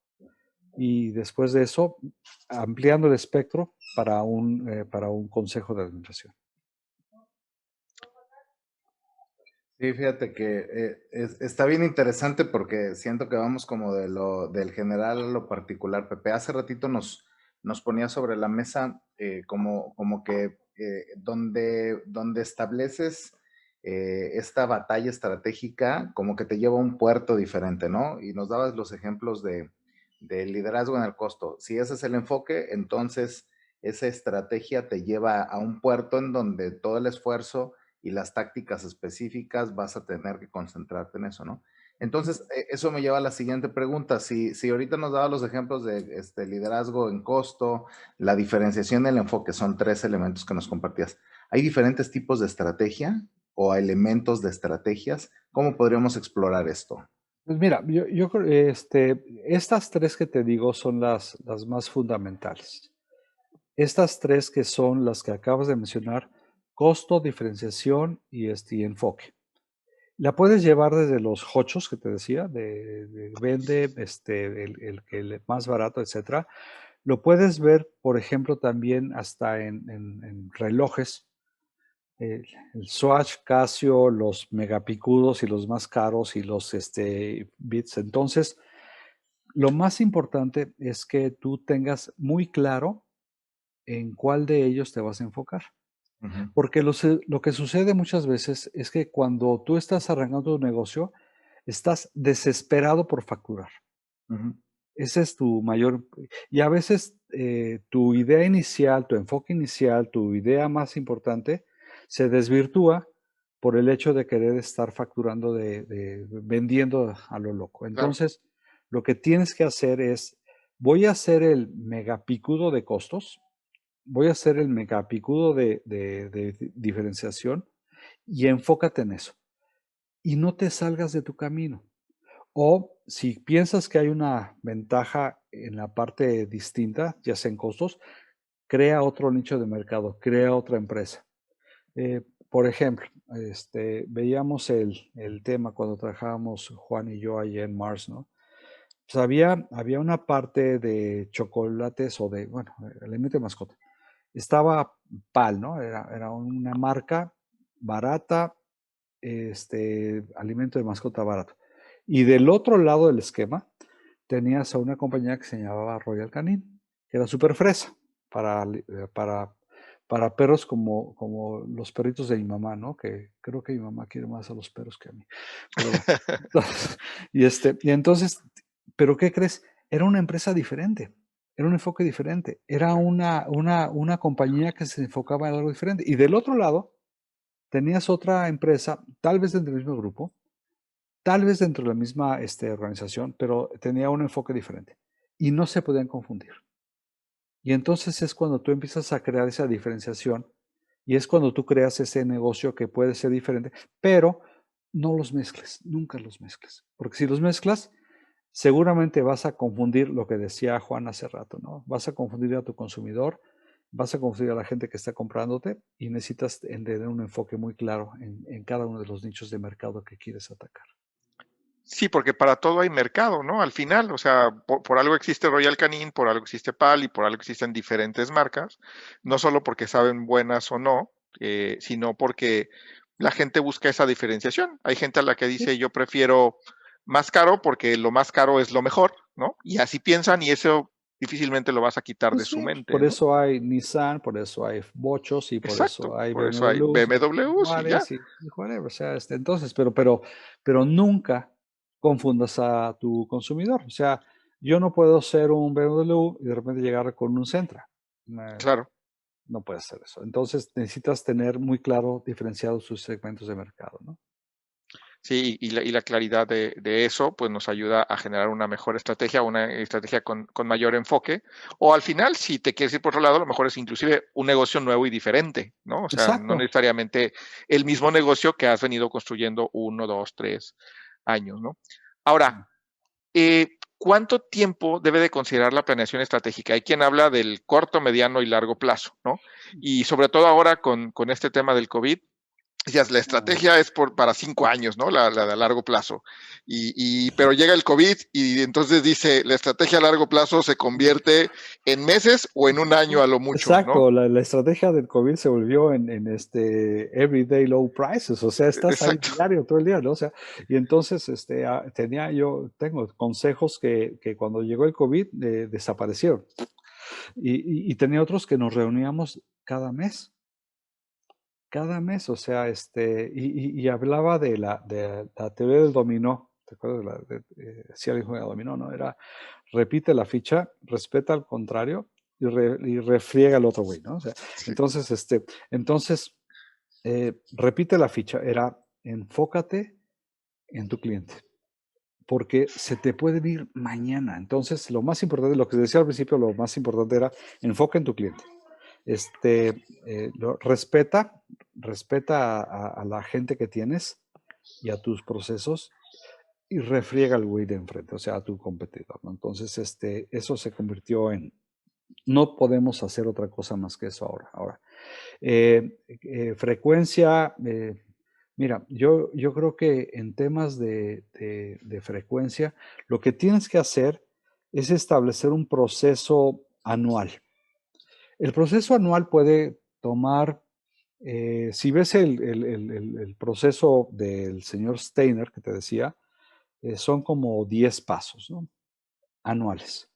Speaker 4: Y después de eso, ampliando el espectro para un consejo de administración.
Speaker 1: Sí, fíjate que está bien interesante porque siento que vamos como del general a lo particular. Pepe, hace ratito nos ponía sobre la mesa como que donde estableces esta batalla estratégica, como que te lleva a un puerto diferente, ¿no? Y nos dabas los ejemplos de liderazgo en el costo. Si ese es el enfoque, entonces esa estrategia te lleva a un puerto en donde todo el esfuerzo y las tácticas específicas vas a tener que concentrarte en eso, ¿no? Entonces, eso me lleva a la siguiente pregunta. Si ahorita nos daba los ejemplos de liderazgo en costo, la diferenciación y el enfoque, son tres elementos que nos compartías. ¿Hay diferentes tipos de estrategia o elementos de estrategias? ¿Cómo podríamos explorar esto?
Speaker 4: Pues mira, yo creo, estas tres que te digo son las más fundamentales. Estas tres que son las que acabas de mencionar, costo, diferenciación y enfoque. La puedes llevar desde los hochos que te decía, de vende, el más barato, etcétera. Lo puedes ver, por ejemplo, también hasta en relojes. El Swatch, Casio, los megapicudos y los más caros y los bits. Entonces, lo más importante es que tú tengas muy claro en cuál de ellos te vas a enfocar.
Speaker 1: Ujú,
Speaker 4: Porque lo que sucede muchas veces es que cuando tú estás arrancando tu negocio, estás desesperado por facturar.
Speaker 1: ujú.
Speaker 4: Ese es tu mayor... Y a veces tu idea inicial, tu enfoque inicial, tu idea más importante, se desvirtúa por el hecho de querer estar facturando, vendiendo a lo loco.
Speaker 3: Claro.
Speaker 4: Entonces, lo que tienes que hacer es, voy a hacer el megapicudo de costos, voy a hacer el megapicudo de diferenciación y enfócate en eso. Y no te salgas de tu camino. O si piensas que hay una ventaja en la parte distinta, ya sea en costos, crea otro nicho de mercado, crea otra empresa. Por ejemplo, veíamos el tema cuando trabajábamos Juan y yo allá en Mars, ¿no? Pues había una parte de chocolates o de, bueno, alimento de mascota. Estaba PAL, ¿no? Era una marca barata, alimento de mascota barato. Y del otro lado del esquema, tenías a una compañía que se llamaba Royal Canin, que era súper fresa para, para perros como los perritos de mi mamá, ¿no? Que creo que mi mamá quiere más a los perros que a mí. Pero bueno. Y entonces, ¿pero qué crees? Era una empresa diferente, era un enfoque diferente, era una compañía que se enfocaba en algo diferente. Y del otro lado, tenías otra empresa, tal vez dentro del mismo grupo, tal vez dentro de la misma organización, pero tenía un enfoque diferente y no se podían confundir. Y entonces es cuando tú empiezas a crear esa diferenciación y es cuando tú creas ese negocio que puede ser diferente, pero no los mezcles, nunca los mezcles, porque si los mezclas, seguramente vas a confundir lo que decía Juan hace rato, ¿no? Vas a confundir a tu consumidor, vas a confundir a la gente que está comprándote y necesitas tener un enfoque muy claro en cada uno de los nichos de mercado que quieres atacar.
Speaker 3: Sí, porque para todo hay mercado, ¿no? Al final, o sea, por algo existe Royal Canin, por algo existe PAL y por algo existen diferentes marcas, no solo porque saben buenas o no, sino porque la gente busca esa diferenciación. Hay gente a la que dice yo prefiero más caro porque lo más caro es lo mejor, ¿no? Y así piensan y eso difícilmente lo vas a quitar de
Speaker 4: Pues
Speaker 3: su
Speaker 4: sí,
Speaker 3: mente,
Speaker 4: por
Speaker 3: ¿no?
Speaker 4: eso hay Nissan, por eso hay Bochos y por eso
Speaker 3: Exacto,
Speaker 4: hay
Speaker 3: por eso hay
Speaker 4: BMWs y
Speaker 3: BMWs y ya.
Speaker 4: Jaguares y whatever. O sea, entonces, pero nunca confundas a tu consumidor. O sea, yo no puedo ser un BMW y de repente llegar con un Sentra.
Speaker 3: Claro.
Speaker 4: No puedes hacer eso. Entonces necesitas tener muy claro diferenciados sus segmentos de mercado, ¿no?
Speaker 3: Sí, y la claridad de eso, pues nos ayuda a generar una mejor estrategia, una estrategia con mayor enfoque. O al final, si te quieres ir por otro lado, a lo mejor es inclusive un negocio nuevo y diferente, ¿no? O sea, no
Speaker 4: Exacto.
Speaker 3: necesariamente el mismo negocio que has venido construyendo 1, 2, 3 años, ¿no? Ahora, ¿cuánto tiempo debe de considerar la planeación estratégica? Hay quien habla del corto, mediano y largo plazo, ¿no? Y sobre todo ahora con este tema del COVID, decías, la
Speaker 4: Ah,
Speaker 3: estrategia es para 5 años, ¿no? La de a largo plazo. Pero llega el COVID y entonces dice, la estrategia a largo plazo se convierte en meses o en un año a lo mucho, ¿no?
Speaker 4: exacto, la estrategia del COVID se volvió en everyday low prices, o sea, estás ahí
Speaker 3: Exacto.
Speaker 4: diario, todo el día, ¿no? O sea, y entonces tengo consejos que cuando llegó el COVID desaparecieron. Y tenía otros que nos reuníamos cada mes, o sea, y hablaba de la teoría del dominó. ¿Te acuerdas si alguien juega dominó, no? Era repite la ficha, respeta al contrario y refriega el otro güey, ¿no? O sea,
Speaker 3: Sí.
Speaker 4: entonces, repite la ficha, era enfócate en tu cliente, porque se te puede ir mañana. Entonces, lo más importante, lo que decía al principio, lo más importante era enfoca en tu cliente. Respeta a la gente que tienes y a tus procesos y refriega al güey de enfrente, o sea, a tu competidor, ¿no? Entonces, eso se convirtió en, no podemos hacer otra cosa más que eso ahora. Ahora, frecuencia, mira, yo creo que en temas de frecuencia, lo que tienes que hacer es establecer un proceso anual. El proceso anual puede tomar, si ves el proceso del señor Steiner que te decía, son como 10 pasos, ¿no? Anuales.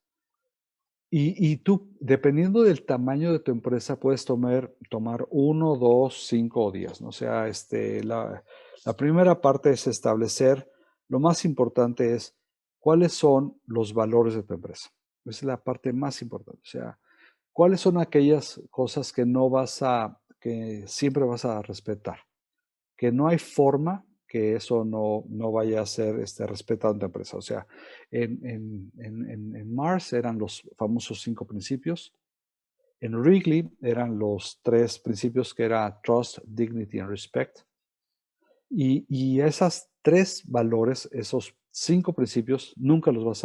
Speaker 4: Y tú, dependiendo del tamaño de tu empresa, puedes tomar 1, 2, 5 días, ¿no? O sea, la primera parte es establecer, lo más importante es cuáles son los valores de tu empresa. Esa es la parte más importante. O sea, cuáles son aquellas cosas que siempre vas a respetar, que no hay forma que eso no vaya a ser respetado en tu empresa. O sea, en Mars eran los famosos 5 principios. En Wrigley eran los 3 principios que era Trust, Dignity and Respect. Y esas 3 valores, esos 5 principios, nunca los vas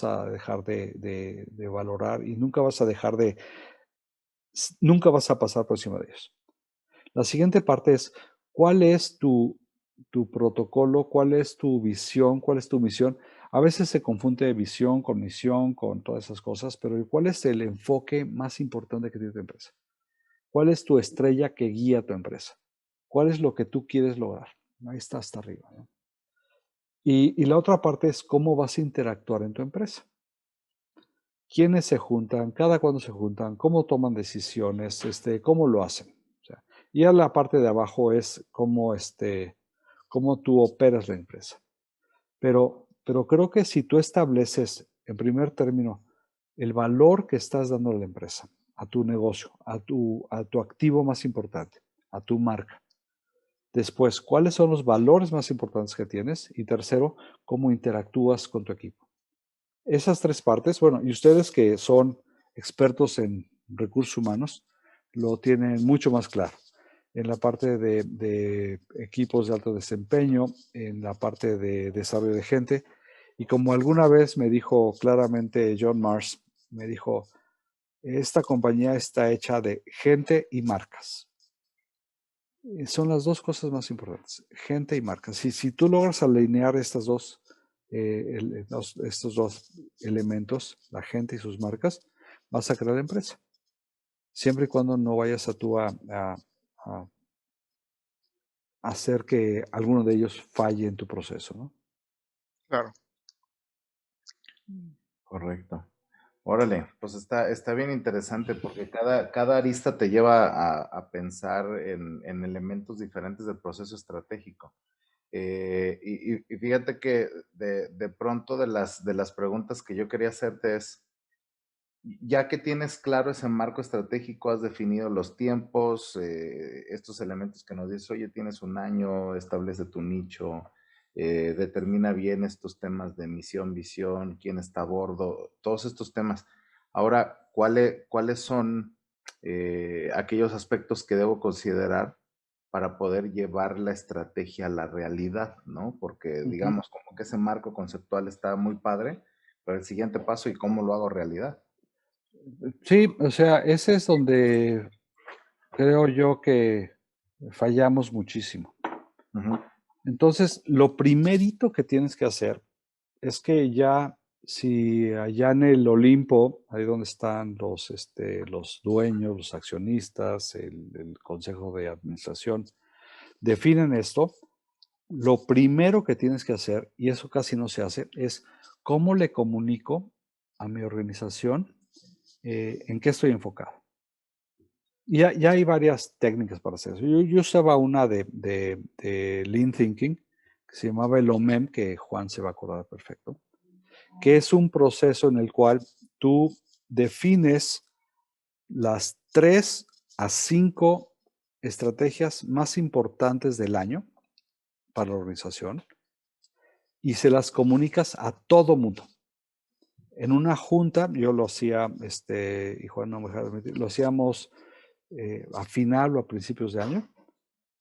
Speaker 4: a dejar de valorar y nunca vas a pasar por encima de ellos. La siguiente parte es, ¿cuál es tu protocolo? ¿Cuál es tu visión? ¿Cuál es tu misión? A veces se confunde visión con misión, con todas esas cosas, pero ¿cuál es el enfoque más importante que tiene tu empresa? ¿Cuál es tu estrella que guía tu empresa? ¿Cuál es lo que tú quieres lograr? Ahí está hasta arriba, ¿no? Y la otra parte es cómo vas a interactuar en tu empresa. ¿Quiénes se juntan? ¿Cada cuándo se juntan? ¿Cómo toman decisiones? ¿Cómo lo hacen? O sea, y a la parte de abajo es cómo tú operas la empresa. Pero creo que si tú estableces, en primer término, el valor que estás dando a la empresa, a tu negocio, a tu activo más importante, a tu marca. Después, ¿cuáles son los valores más importantes que tienes? Y tercero, ¿cómo interactúas con tu equipo? Esas 3 partes, bueno, y ustedes que son expertos en recursos humanos, lo tienen mucho más claro. En la parte de equipos de alto desempeño, en la parte de desarrollo de gente. Y como alguna vez me dijo claramente John Mars, me dijo, esta compañía está hecha de gente y marcas. Son las 2 cosas más importantes, gente y marcas. Si tú logras alinear estos dos elementos, la gente y sus marcas, vas a crear la empresa. Siempre y cuando no vayas a hacer que alguno de ellos falle en tu proceso, ¿no?
Speaker 3: Claro.
Speaker 1: Correcto. Órale, pues está bien interesante porque cada arista te lleva a pensar en elementos diferentes del proceso estratégico. Y fíjate que de pronto de las preguntas que yo quería hacerte es, ya que tienes claro ese marco estratégico, has definido los tiempos, estos elementos que nos dices, oye, tienes un año, establece tu nicho, determina bien estos temas de misión, visión, quién está a bordo, todos estos temas. Ahora, ¿cuáles son aquellos aspectos que debo considerar para poder llevar la estrategia a la realidad, ¿no? Porque digamos, como que ese marco conceptual está muy padre, pero el siguiente paso y cómo lo hago realidad.
Speaker 4: Sí, o sea, ese es donde creo yo que fallamos muchísimo.
Speaker 1: Ujú.
Speaker 4: Entonces, lo primerito que tienes que hacer es que si allá en el Olimpo, ahí donde están los dueños, los accionistas, el consejo de administración, definen esto, lo primero que tienes que hacer, y eso casi no se hace, es cómo le comunico a mi organización en qué estoy enfocado. Ya hay varias técnicas para hacer eso. Yo usaba una de Lean Thinking, que se llamaba el OMEM, que Juan se va a acordar perfecto, que es un proceso en el cual tú defines las 3 a 5 estrategias más importantes del año para la organización y se las comunicas a todo mundo. En una junta, yo lo hacía, y Juan no me deja mentir, lo hacíamos a final o a principios de año.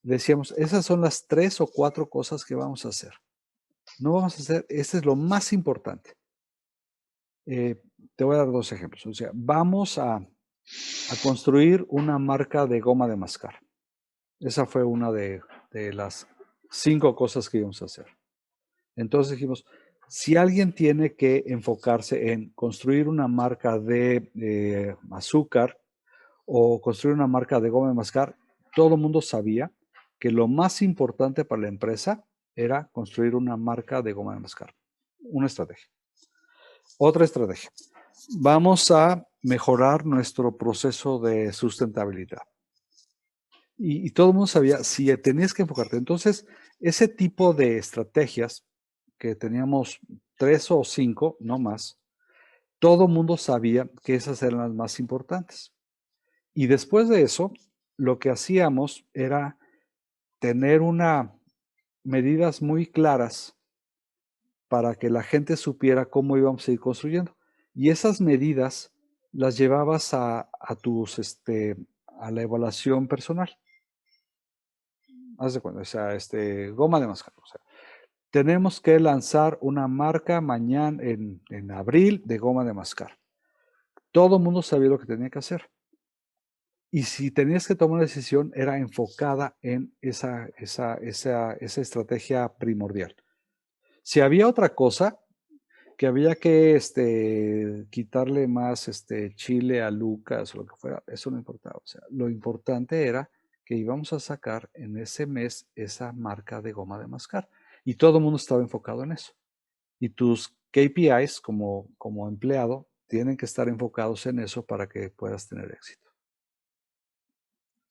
Speaker 4: Decíamos, esas son las 3 o 4 cosas que vamos a hacer. No vamos a hacer, este es lo más importante. Te voy a dar 2 ejemplos. O sea, vamos a construir una marca de goma de mascar. Esa fue una de las 5 cosas que íbamos a hacer. Entonces dijimos, si alguien tiene que enfocarse en construir una marca de azúcar o construir una marca de goma de mascar, todo el mundo sabía que lo más importante para la empresa era construir una marca de goma de mascar. Una estrategia. Otra estrategia. Vamos a mejorar nuestro proceso de sustentabilidad. Y todo el mundo sabía si tenías que enfocarte. Entonces, ese tipo de estrategias que teníamos 3 o 5, no más, todo el mundo sabía que esas eran las más importantes. Y después de eso, lo que hacíamos era tener medidas muy claras para que la gente supiera cómo íbamos a ir construyendo. Y esas medidas las llevabas a la evaluación personal. Haz de cuenta, o sea, goma de mascar. O sea, tenemos que lanzar una marca mañana en abril de goma de mascar. Todo el mundo sabía lo que tenía que hacer. Y si tenías que tomar una decisión, era enfocada en esa estrategia primordial. Si había otra cosa, que había que quitarle más chile a Lucas o lo que fuera, eso no importaba. O sea, lo importante era que íbamos a sacar en ese mes esa marca de goma de mascar. Y todo el mundo estaba enfocado en eso. Y tus KPIs como empleado tienen que estar enfocados en eso para que puedas tener éxito.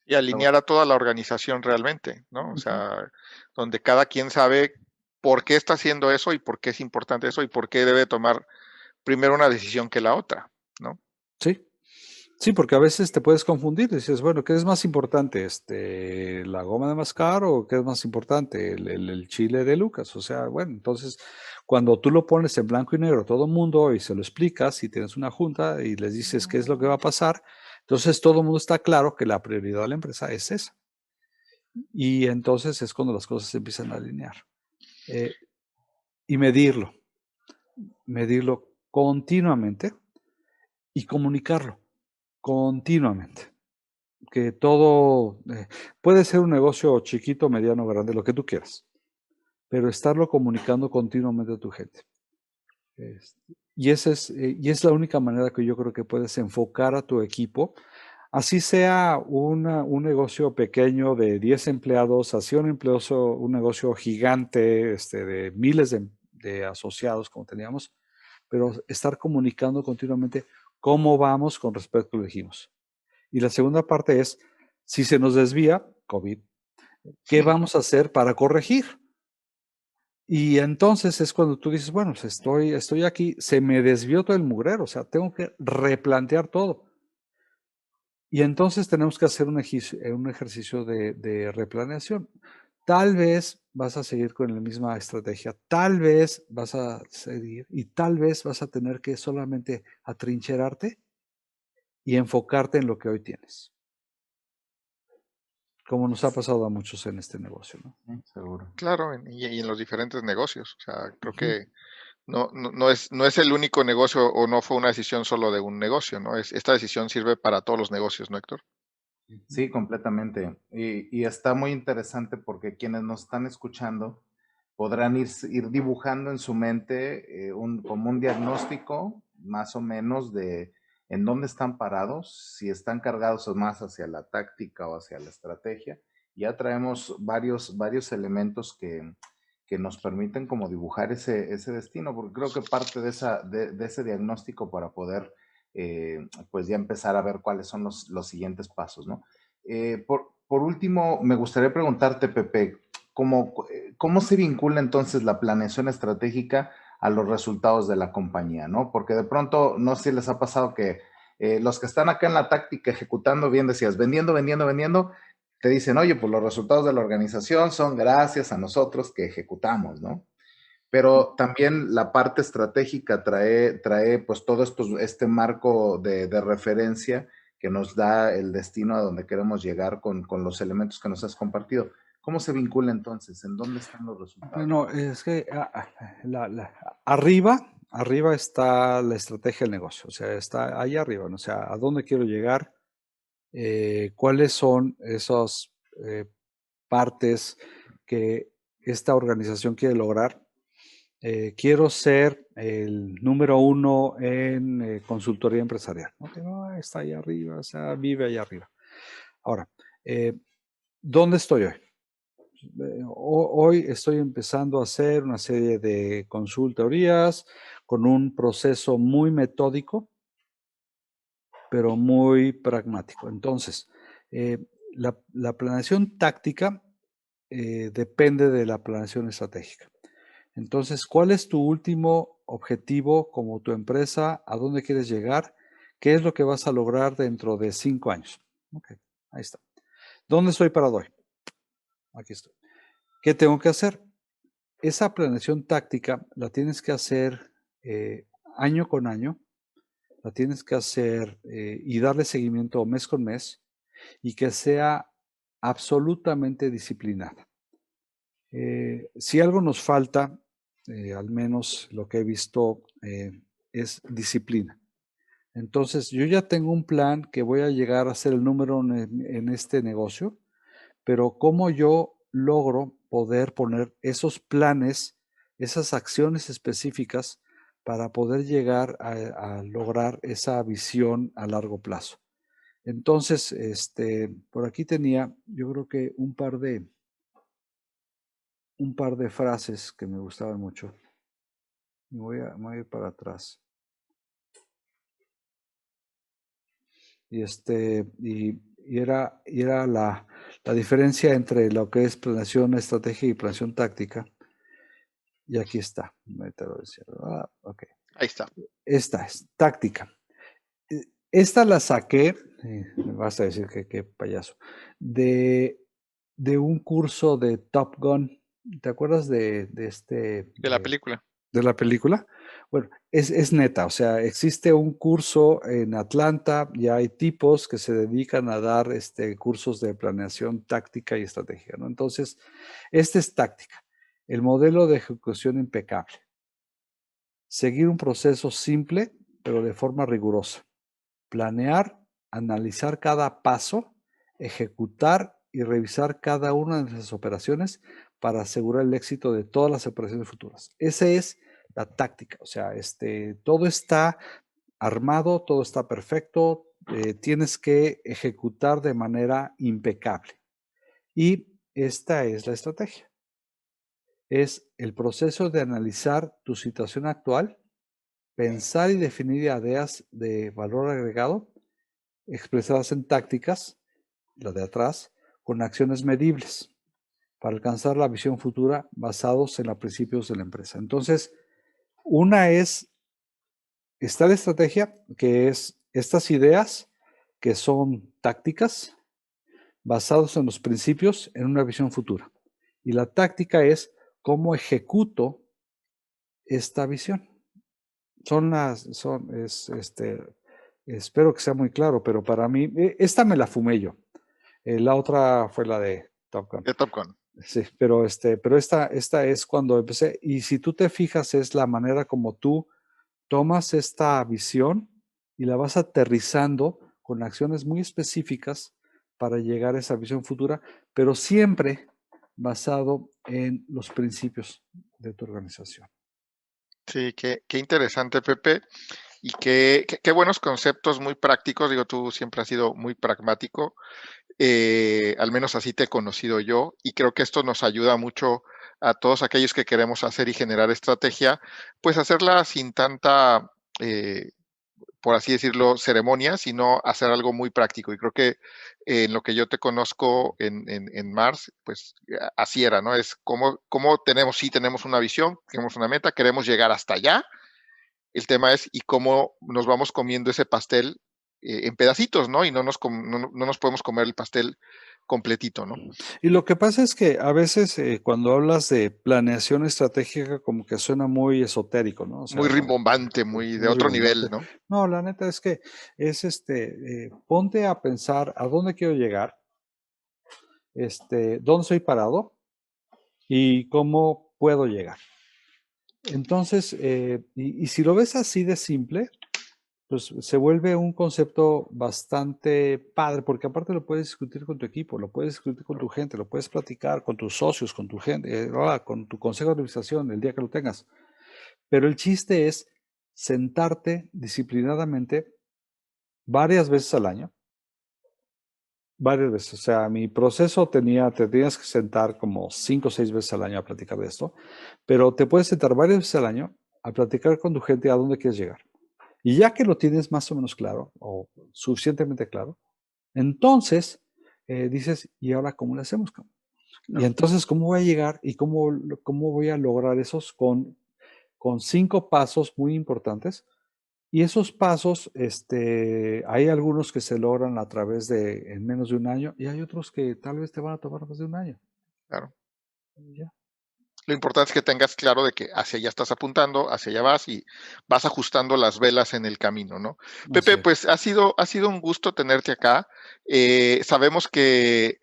Speaker 3: Y alinear a toda la organización realmente, ¿no? O sea, donde cada quien sabe por qué está haciendo eso y por qué es importante eso y por qué debe tomar primero una decisión que la otra, ¿no?
Speaker 4: Sí. Sí, porque a veces te puedes confundir. Dices, bueno, ¿qué es más importante? ¿La goma de mascar o qué es más importante? El chile de Lucas. O sea, bueno, entonces cuando tú lo pones en blanco y negro a todo el mundo y se lo explicas y tienes una junta y les dices qué es lo que va a pasar, entonces todo el mundo está claro que la prioridad de la empresa es esa. Y entonces es cuando las cosas se empiezan a alinear. Y medirlo continuamente y comunicarlo continuamente. Que todo puede ser un negocio chiquito, mediano, grande, lo que tú quieras, pero estarlo comunicando continuamente a tu gente. Y es la única manera que yo creo que puedes enfocar a tu equipo, así sea un negocio pequeño de 10 empleados, así un negocio gigante de miles de asociados como teníamos, pero estar comunicando continuamente cómo vamos con respecto a lo que dijimos. Y la segunda parte es, si se nos desvía, COVID, ¿qué vamos a hacer para corregir? Y entonces es cuando tú dices, bueno, pues estoy aquí, se me desvió todo el mugrero, o sea, tengo que replantear todo. Y entonces tenemos que hacer un ejercicio de replaneación. Tal vez vas a seguir con la misma estrategia, tal vez vas a seguir y tal vez vas a tener que solamente atrincherarte y enfocarte en lo que hoy tienes. Como nos ha pasado a muchos en este negocio, ¿no?
Speaker 1: Seguro.
Speaker 3: Claro, y en los diferentes negocios. O sea, creo que no es el único negocio o no fue una decisión solo de un negocio, ¿no? Esta decisión sirve para todos los negocios, ¿no, Héctor?
Speaker 1: Sí, completamente. Y está muy interesante porque quienes nos están escuchando podrán ir dibujando en su mente como un diagnóstico más o menos de en dónde están parados, si están cargados más hacia la táctica o hacia la estrategia. Ya traemos varios elementos que nos permiten como dibujar ese destino, porque creo que parte de ese diagnóstico para poder pues ya empezar a ver cuáles son los siguientes pasos, ¿no? Por último, me gustaría preguntarte, Pepe, ¿cómo se vincula entonces la planeación estratégica a los resultados de la compañía, ¿no? Porque de pronto, no sé si les ha pasado que los que están acá en la táctica ejecutando, bien decías, vendiendo, vendiendo, vendiendo, te dicen, oye, pues los resultados de la organización son gracias a nosotros que ejecutamos, ¿no? Pero también la parte estratégica trae pues todo este marco de referencia que nos da el destino a donde queremos llegar con los elementos que nos has compartido. ¿Cómo se vincula entonces? ¿En dónde están los resultados?
Speaker 4: Bueno, es que arriba está la estrategia del negocio, o sea, está ahí arriba, ¿no? O sea, ¿a dónde quiero llegar? ¿Cuáles son esas partes que esta organización quiere lograr? Quiero ser el número 1 en consultoría empresarial. Okay, no, está ahí arriba, o sea, vive ahí arriba. Ahora, ¿dónde estoy hoy? Hoy estoy empezando a hacer una serie de consultorías con un proceso muy metódico, pero muy pragmático. Entonces, la planeación táctica depende de la planeación estratégica. Entonces, ¿cuál es tu último objetivo como tu empresa? ¿A dónde quieres llegar? ¿Qué es lo que vas a lograr dentro de 5 años? Ok, ahí está. ¿Dónde estoy parado hoy? Aquí estoy. ¿Qué tengo que hacer? Esa planeación táctica la tienes que hacer año con año, la tienes que hacer y darle seguimiento mes con mes y que sea absolutamente disciplinada. Si algo nos falta, al menos lo que he visto, es disciplina. Entonces, yo ya tengo un plan que voy a llegar a ser el número en este negocio, pero ¿cómo yo logro poder poner esos planes, esas acciones específicas para poder llegar a lograr esa visión a largo plazo? Entonces, por aquí tenía, yo creo que un par de frases que me gustaban mucho. Me voy a ir para atrás. Y era la diferencia entre lo que es planeación estratégica y planeación táctica. Y aquí está. Okay.
Speaker 3: Ahí está.
Speaker 4: Esta es táctica. Esta la saqué, me vas a decir que qué payaso, de un curso de Top Gun. ¿Te acuerdas de
Speaker 3: la película?
Speaker 4: De la película? Bueno, es neta, o sea, existe un curso en Atlanta y hay tipos que se dedican a dar cursos de planeación táctica y estratégica, ¿no? Entonces, esta es táctica, el modelo de ejecución impecable. Seguir un proceso simple, pero de forma rigurosa. Planear, analizar cada paso, ejecutar y revisar cada una de las operaciones para asegurar el éxito de todas las operaciones futuras. Esa es la táctica, o sea, todo está armado, todo está perfecto, tienes que ejecutar de manera impecable. Y esta es la estrategia. Es el proceso de analizar tu situación actual, pensar y definir ideas de valor agregado, expresadas en tácticas, la de atrás, con acciones medibles para alcanzar la visión futura basados en los principios de la empresa. Entonces, una está la estrategia, que es estas ideas que son tácticas basados en los principios en una visión futura. Y la táctica es cómo ejecuto esta visión. Espero que sea muy claro, pero para mí, esta me la fumé yo. La otra fue la de Top Gun.
Speaker 3: De Top Gun.
Speaker 4: Sí, pero esta es cuando empecé. Y si tú te fijas, es la manera como tú tomas esta visión y la vas aterrizando con acciones muy específicas para llegar a esa visión futura, pero siempre basado en los principios de tu organización.
Speaker 3: Sí, qué interesante, Pepe. Y qué buenos conceptos muy prácticos. Digo, tú siempre has sido muy pragmático. Al menos así te he conocido yo. Y creo que esto nos ayuda mucho a todos aquellos que queremos hacer y generar estrategia, pues hacerla sin tanta por así decirlo, ceremonia, sino hacer algo muy práctico. Y creo que en lo que yo te conozco en Mars, pues así era, ¿no? Es como tenemos una visión, tenemos una meta, queremos llegar hasta allá. El tema es y cómo nos vamos comiendo ese pastel en pedacitos, ¿no? Y no nos podemos comer el pastel completito, ¿no?
Speaker 4: Y lo que pasa es que a veces cuando hablas de planeación estratégica como que suena muy esotérico, ¿no? O sea,
Speaker 3: Muy rimbombante, muy de
Speaker 4: muy
Speaker 3: otro nivel,
Speaker 4: rimbombante.
Speaker 3: ¿no?
Speaker 4: No, la neta es que es ponte a pensar a dónde quiero llegar, dónde estoy parado y cómo puedo llegar. Entonces, y si lo ves así de simple, pues se vuelve un concepto bastante padre, porque aparte lo puedes discutir con tu equipo, lo puedes discutir con tu gente, lo puedes platicar con tus socios, con tu gente, con tu consejo de administración el día que lo tengas. Pero el chiste es sentarte disciplinadamente varias veces al año, varias veces. O sea, mi proceso te tenías que sentar como 5 o 6 veces al año a platicar de esto, pero te puedes sentar varias veces al año a platicar con tu gente a dónde quieres llegar. Y ya que lo tienes más o menos claro o suficientemente claro, entonces dices, ¿y ahora cómo le hacemos? Y entonces, ¿cómo voy a llegar y cómo voy a lograr esos con 5 pasos muy importantes? Y esos pasos, hay algunos que se logran a través de en menos de un año y hay otros que tal vez te van a tomar más de un año.
Speaker 3: Claro.
Speaker 4: Y ya.
Speaker 3: Lo importante es que tengas claro de que hacia allá estás apuntando, hacia allá vas y vas ajustando las velas en el camino, ¿no?
Speaker 4: Así
Speaker 3: Pepe,
Speaker 4: es.
Speaker 3: pues ha sido un gusto tenerte acá. Sabemos que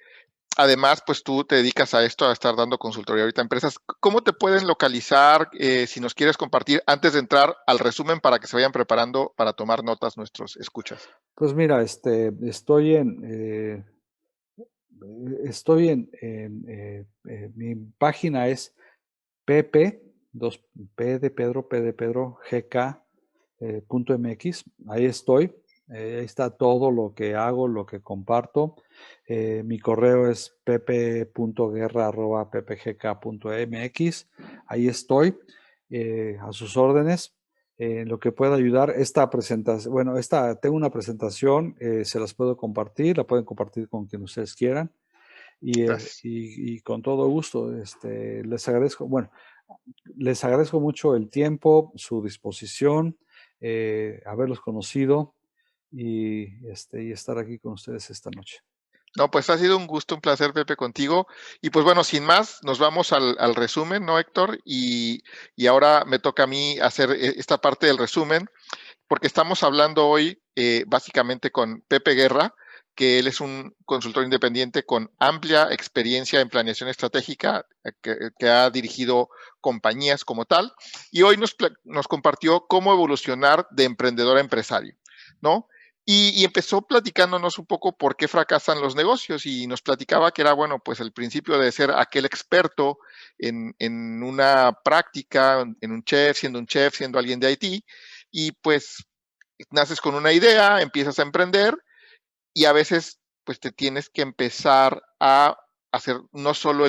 Speaker 3: además, pues tú te dedicas a esto, a estar dando consultoría ahorita a empresas. ¿Cómo te pueden localizar si nos quieres compartir antes de entrar al resumen para que se vayan preparando para tomar notas nuestros escuchas?
Speaker 4: Pues mira, mi página es pp, 2P de Pedro, P de Pedro, GK, .mx. Ahí estoy. Ahí está todo lo que hago, lo que comparto. Mi correo es pp.guerra@ppgk.mx. Ahí estoy, a sus órdenes. Lo que pueda ayudar, esta presentación, bueno, tengo una presentación, se las puedo compartir, la pueden compartir con quien ustedes quieran
Speaker 3: Gracias.
Speaker 4: y con todo gusto, les agradezco, bueno, les agradezco mucho el tiempo, su disposición, haberlos conocido y estar aquí con ustedes esta noche.
Speaker 3: No, pues ha sido un gusto, un placer, Pepe, contigo. Y pues bueno, sin más, nos vamos al resumen, ¿no, Héctor? Y ahora me toca a mí hacer esta parte del resumen, porque estamos hablando hoy básicamente con Pepe Guerra, que él es un consultor independiente con amplia experiencia en planeación estratégica, que ha dirigido compañías como tal, y hoy nos compartió cómo evolucionar de emprendedor a empresario, ¿no? Y empezó platicándonos un poco por qué fracasan los negocios y nos platicaba que era, bueno, pues el principio de ser aquel experto en una práctica, en un chef, siendo alguien de IT, y pues naces con una idea, empiezas a emprender y a veces pues te tienes que empezar a hacer no solo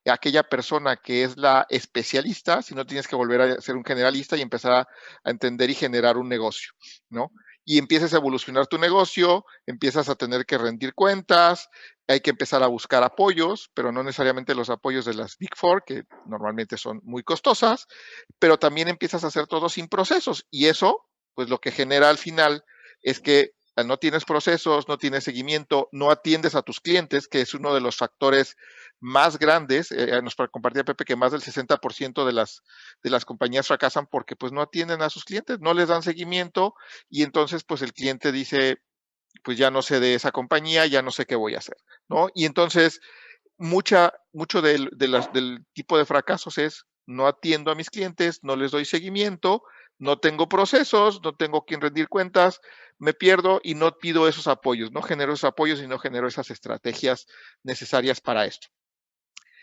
Speaker 3: aquella persona que es la especialista, sino tienes que volver a ser un generalista y empezar a entender y generar un negocio, ¿no? Y empiezas a evolucionar tu negocio, empiezas a tener que rendir cuentas, hay que empezar a buscar apoyos, pero no necesariamente los apoyos de las Big Four, que normalmente son muy costosas, pero también empiezas a hacer todo sin procesos y eso, pues lo que genera al final es que no tienes procesos, no tienes seguimiento, no atiendes a tus clientes, que es uno de los factores más grandes. Nos compartía Pepe que más del 60% de las compañías fracasan porque pues no atienden a sus clientes, no les dan seguimiento y entonces pues el cliente dice, pues ya no sé de esa compañía, ya no sé qué voy a hacer, ¿no? Y entonces mucho del tipo de fracasos es no atiendo a mis clientes, no les doy seguimiento, no tengo procesos, no tengo quien rendir cuentas, me pierdo y no pido esos apoyos, no genero esos apoyos y no genero esas estrategias necesarias para esto.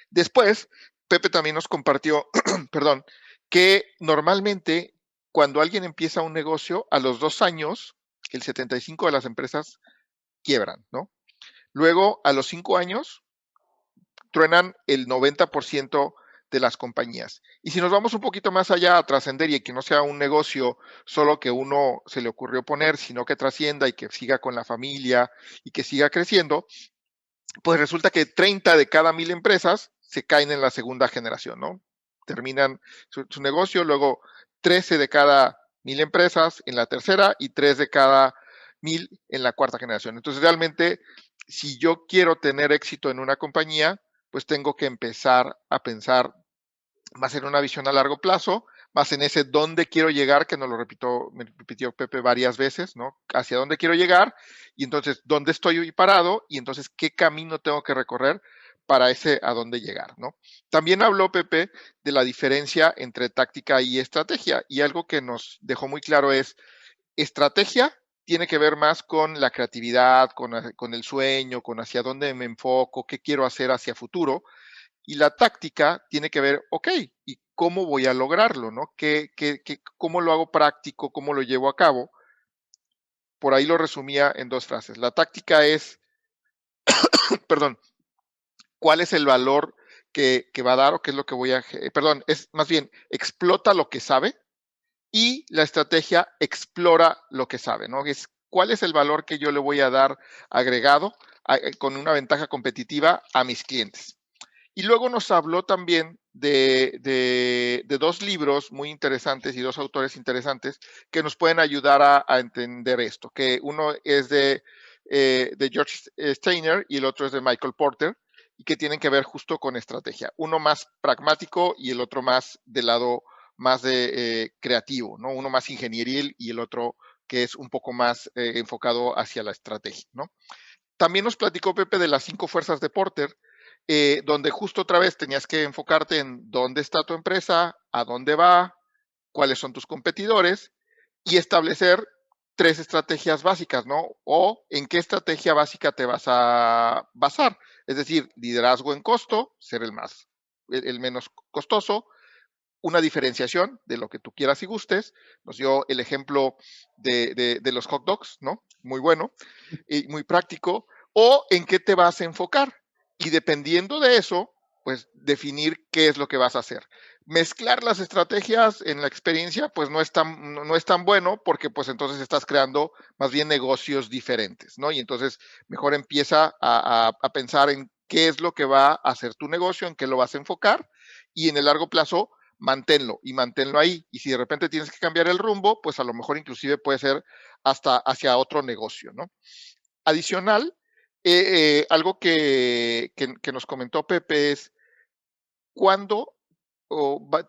Speaker 3: Después, Pepe también nos compartió, perdón, que normalmente cuando alguien empieza un negocio, a los 2 años, el 75% de las empresas quiebran, ¿no? Luego, a los 5 años, truenan el 90% de las compañías. Y si nos vamos un poquito más allá a trascender y que no sea un negocio solo que uno se le ocurrió poner, sino que trascienda y que siga con la familia y que siga creciendo, pues resulta que 30 de cada 1000 empresas se caen en la segunda generación, ¿no? Terminan su negocio, luego 13 de cada 1000 empresas en la tercera y 3 de cada 1000 en la cuarta generación. Entonces, realmente, si yo quiero tener éxito en una compañía, pues tengo que empezar a pensar más en una visión a largo plazo, más en ese dónde quiero llegar, que nos lo me repitió Pepe varias veces, ¿no? Hacia dónde quiero llegar, y entonces dónde estoy hoy parado, y entonces qué camino tengo que recorrer para ese a dónde llegar, ¿no? También habló Pepe de la diferencia entre táctica y estrategia, y algo que nos dejó muy claro es, estrategia tiene que ver más con la creatividad, con el sueño, con hacia dónde me enfoco, qué quiero hacer hacia futuro, y la táctica tiene que ver, ok, ¿y cómo voy a lograrlo? ¿No? ¿Cómo lo hago práctico? ¿Cómo lo llevo a cabo? Por ahí lo resumía en 2 frases. La táctica es, perdón, ¿cuál es el valor que va a dar o qué es lo que voy a... Perdón, es más bien, explota lo que sabe y la estrategia explora lo que sabe, ¿no? Es cuál es el valor que yo le voy a dar agregado con una ventaja competitiva a mis clientes. Y luego nos habló también de 2 libros muy interesantes y 2 autores interesantes que nos pueden ayudar a entender esto, que uno es de George Steiner y el otro es de Michael Porter, y que tienen que ver justo con estrategia. Uno más pragmático y el otro más del lado más de creativo, ¿no? Uno más ingenieril y el otro que es un poco más enfocado hacia la estrategia, ¿no? También nos platicó Pepe de las 5 fuerzas de Porter, donde justo otra vez tenías que enfocarte en dónde está tu empresa, a dónde va, cuáles son tus competidores y establecer 3 estrategias básicas, ¿no? O en qué estrategia básica te vas a basar. Es decir, liderazgo en costo, ser el menos costoso, una diferenciación de lo que tú quieras y gustes. Nos dio el ejemplo de los hot dogs, ¿no? Muy bueno y muy práctico. O en qué te vas a enfocar. Y dependiendo de eso, pues definir qué es lo que vas a hacer. Mezclar las estrategias en la experiencia, pues no es tan bueno porque pues entonces estás creando más bien negocios diferentes, ¿no? Y entonces mejor empieza a pensar en qué es lo que va a hacer tu negocio, en qué lo vas a enfocar y en el largo plazo manténlo y manténlo ahí. Y si de repente tienes que cambiar el rumbo, pues a lo mejor inclusive puede ser hasta hacia otro negocio, ¿no? Adicional, algo que nos comentó Pepe es, cuando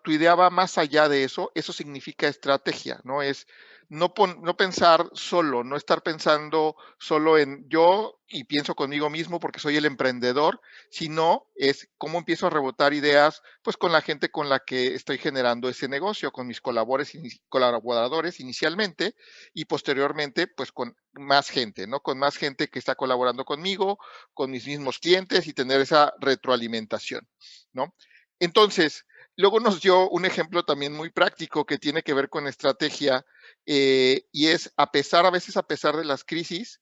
Speaker 3: tu idea va más allá de eso, eso significa estrategia, ¿no? Es no pensar solo, no estar pensando solo en yo y pienso conmigo mismo porque soy el emprendedor, sino es cómo empiezo a rebotar ideas, pues con la gente con la que estoy generando ese negocio, con mis colaboradores inicialmente y posteriormente, pues con más gente, ¿no? Con más gente que está colaborando conmigo, con mis mismos clientes y tener esa retroalimentación, ¿no? Entonces, luego nos dio un ejemplo también muy práctico que tiene que ver con estrategia y es a veces a pesar de las crisis,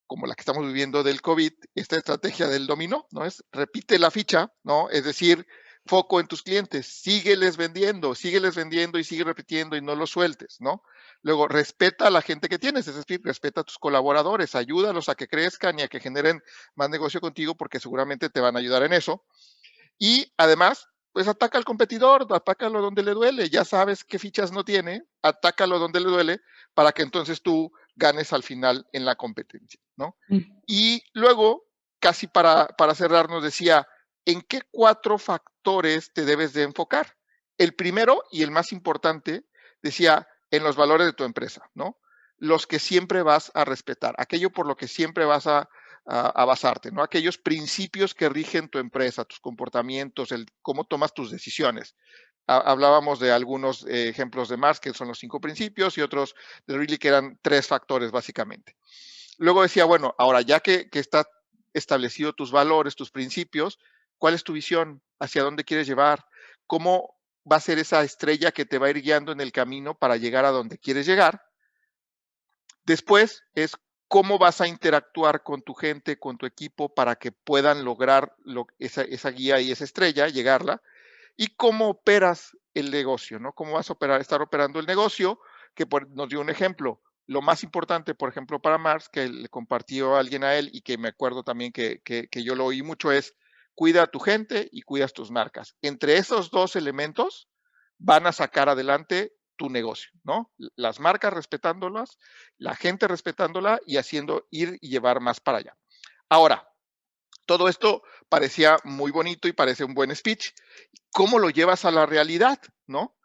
Speaker 3: como la que estamos viviendo del COVID, esta estrategia del dominó, ¿no? Es repite la ficha, ¿no? Es decir, foco en tus clientes, sígueles vendiendo y sigue repitiendo y no lo sueltes, ¿no? Luego, respeta a la gente que tienes, es decir, respeta a tus colaboradores, ayúdalos a que crezcan y a que generen más negocio contigo porque seguramente te van a ayudar en eso. Y además, pues ataca al competidor, atácalo donde le duele, ya sabes qué fichas no tiene, atácalo donde le duele para que entonces tú ganes al final en la competencia, ¿no? Y luego, casi para cerrar, nos decía, ¿en qué 4 factores te debes de enfocar? El primero y el más importante, decía, en los valores de tu empresa, ¿no? Los que siempre vas a respetar, aquello por lo que siempre vas a basarte, ¿no? Aquellos principios que rigen tu empresa, tus comportamientos, cómo tomas tus decisiones. Hablábamos de algunos ejemplos de Marx, que son los 5 principios, y otros de Riley, que eran 3 factores, básicamente. Luego decía, bueno, ahora ya que está establecido tus valores, tus principios, ¿cuál es tu visión? ¿Hacia dónde quieres llevar? ¿Cómo va a ser esa estrella que te va a ir guiando en el camino para llegar a donde quieres llegar? Después es cómo vas a interactuar con tu gente, con tu equipo, para que puedan lograr esa guía y esa estrella, llegarla. y cómo operas el negocio, ¿no? Cómo vas a estar operando el negocio, que nos dio un ejemplo. Lo más importante, por ejemplo, para Mars, que le compartió alguien a él y que me acuerdo también que yo lo oí mucho, es cuida a tu gente y cuidas tus marcas. Entre esos dos elementos van a sacar adelante tu negocio, ¿no? Las marcas respetándolas, la gente respetándola y haciendo ir y llevar más para allá. Ahora, todo esto parecía muy bonito y parece un buen speech. ¿Cómo lo llevas a la realidad, no?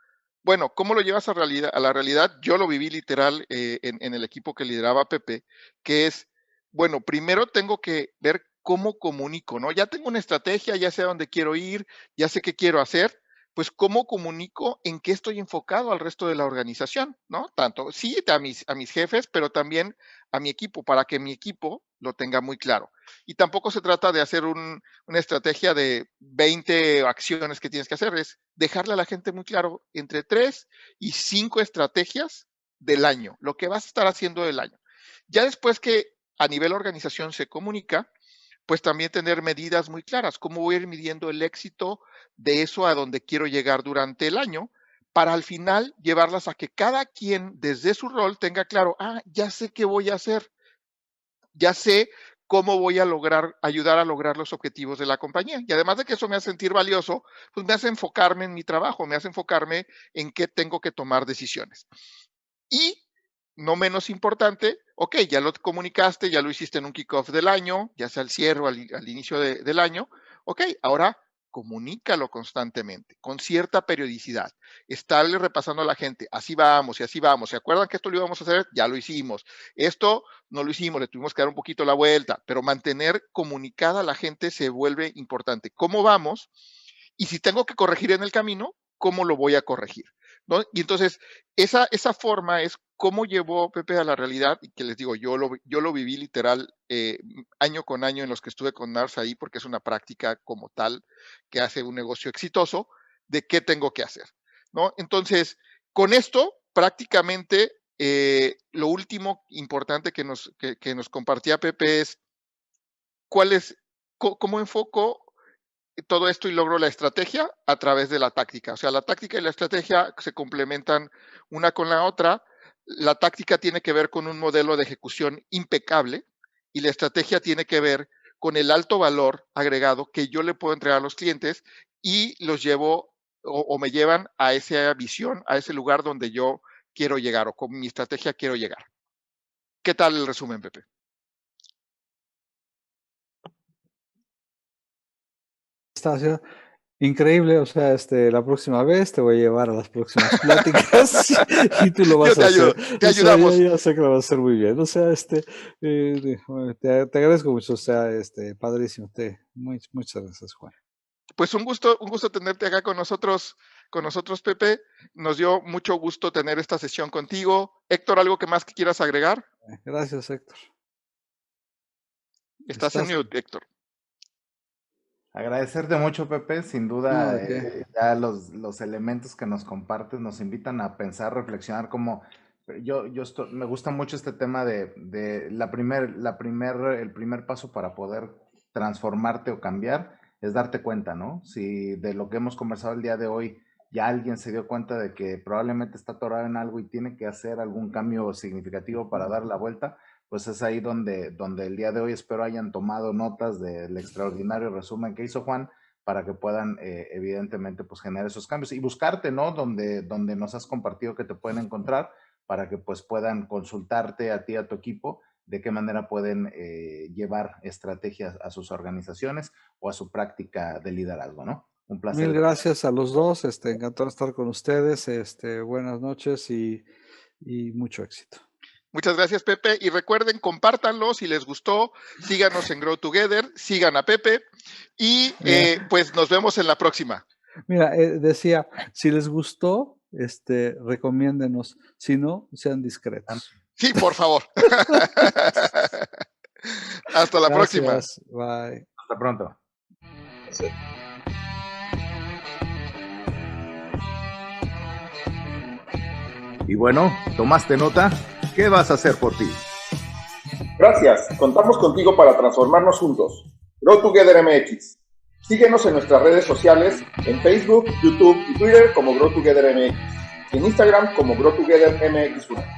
Speaker 3: Bueno, ¿cómo lo llevas a la realidad? Yo lo viví literal en el equipo que lideraba Pepe, que es, bueno, primero tengo que ver cómo comunico, ¿no? Ya tengo una estrategia, ya sé a dónde quiero ir, ya sé qué quiero hacer, pues cómo comunico, en qué estoy enfocado al resto de la organización, ¿no? Tanto, sí, a mis jefes, pero también a mi equipo, para que mi equipo lo tenga muy claro. Y tampoco se trata de hacer una estrategia de 20 acciones que tienes que hacer, es dejarle a la gente muy claro entre 3 y 5 estrategias del año, lo que vas a estar haciendo del año. Ya después que a nivel organización se comunica, pues también tener medidas muy claras, cómo voy a ir midiendo el éxito de eso a donde quiero llegar durante el año, para al final llevarlas a que cada quien desde su rol tenga claro, ya sé qué voy a hacer, ya sé cómo voy a ayudar a lograr los objetivos de la compañía. Y además de que eso me hace sentir valioso, pues me hace enfocarme en mi trabajo, me hace enfocarme en qué tengo que tomar decisiones. Y no menos importante, ok, ya lo comunicaste, ya lo hiciste en un kickoff del año, ya sea al cierre o al inicio del año, ok, ahora comunícalo constantemente, con cierta periodicidad, estarle repasando a la gente, así vamos y así vamos, ¿se acuerdan que esto lo íbamos a hacer? Ya lo hicimos, esto no lo hicimos, le tuvimos que dar un poquito la vuelta, pero mantener comunicada a la gente se vuelve importante. ¿Cómo vamos? Y si tengo que corregir en el camino, ¿cómo lo voy a corregir? ¿No? Y entonces, esa forma es cómo llevó Pepe a la realidad, y que les digo, yo lo viví literal año con año en los que estuve con NARS ahí, porque es una práctica como tal que hace un negocio exitoso, de qué tengo que hacer, ¿no? Entonces, con esto, prácticamente, lo último importante que nos compartía Pepe es, ¿cómo enfoco todo esto y logro la estrategia? A través de la táctica. O sea, la táctica y la estrategia se complementan una con la otra. La táctica tiene que ver con un modelo de ejecución impecable y la estrategia tiene que ver con el alto valor agregado que yo le puedo entregar a los clientes y los llevo o me llevan a esa visión, a ese lugar donde yo quiero llegar o con mi estrategia quiero llegar. ¿Qué tal el resumen, Pepe?
Speaker 4: Está increíble, o sea, la próxima vez te voy a llevar a las próximas pláticas y tú lo vas a hacer.
Speaker 3: Te ayudamos.
Speaker 4: O sea, yo sé que lo vas a hacer muy bien. O sea, te agradezco mucho, o sea, padrísimo. Muchas gracias, Juan.
Speaker 3: Pues un gusto tenerte acá con nosotros, Pepe. Nos dio mucho gusto tener esta sesión contigo. Héctor, ¿algo que más que quieras agregar?
Speaker 4: Gracias, Héctor.
Speaker 3: Estás en mute, Héctor.
Speaker 1: Agradecerte mucho, Pepe. Sin duda, ya los elementos que nos compartes nos invitan a pensar, reflexionar como... me gusta mucho este tema de el primer paso para poder transformarte o cambiar es darte cuenta, ¿no? Si de lo que hemos conversado el día de hoy ya alguien se dio cuenta de que probablemente está atorado en algo y tiene que hacer algún cambio significativo para dar la vuelta, pues es ahí donde el día de hoy espero hayan tomado notas del extraordinario resumen que hizo Juan para que puedan evidentemente pues generar esos cambios y buscarte, ¿no? Donde nos has compartido que te pueden encontrar para que pues puedan consultarte a ti, a tu equipo, de qué manera pueden llevar estrategias a sus organizaciones o a su práctica de liderazgo, ¿no? Un placer.
Speaker 4: Mil gracias a los dos, encantado de estar con ustedes, buenas noches y mucho éxito.
Speaker 3: Muchas gracias, Pepe. Y recuerden, compártanlo si les gustó, síganos en Grow Together, sigan a Pepe y pues nos vemos en la próxima.
Speaker 4: Mira, decía, si les gustó, recomiéndenos, si no, sean discretos.
Speaker 3: Sí, por favor. Hasta la próxima.
Speaker 4: Bye.
Speaker 1: Hasta pronto.
Speaker 2: Sí.
Speaker 1: Y bueno, ¿tomaste nota? ¿Qué vas a hacer por ti?
Speaker 2: Gracias. Contamos contigo para transformarnos juntos. Grow Together MX. Síguenos en nuestras redes sociales, en Facebook, YouTube y Twitter como GrowTogetherMX, y en Instagram como GrowTogetherMX1.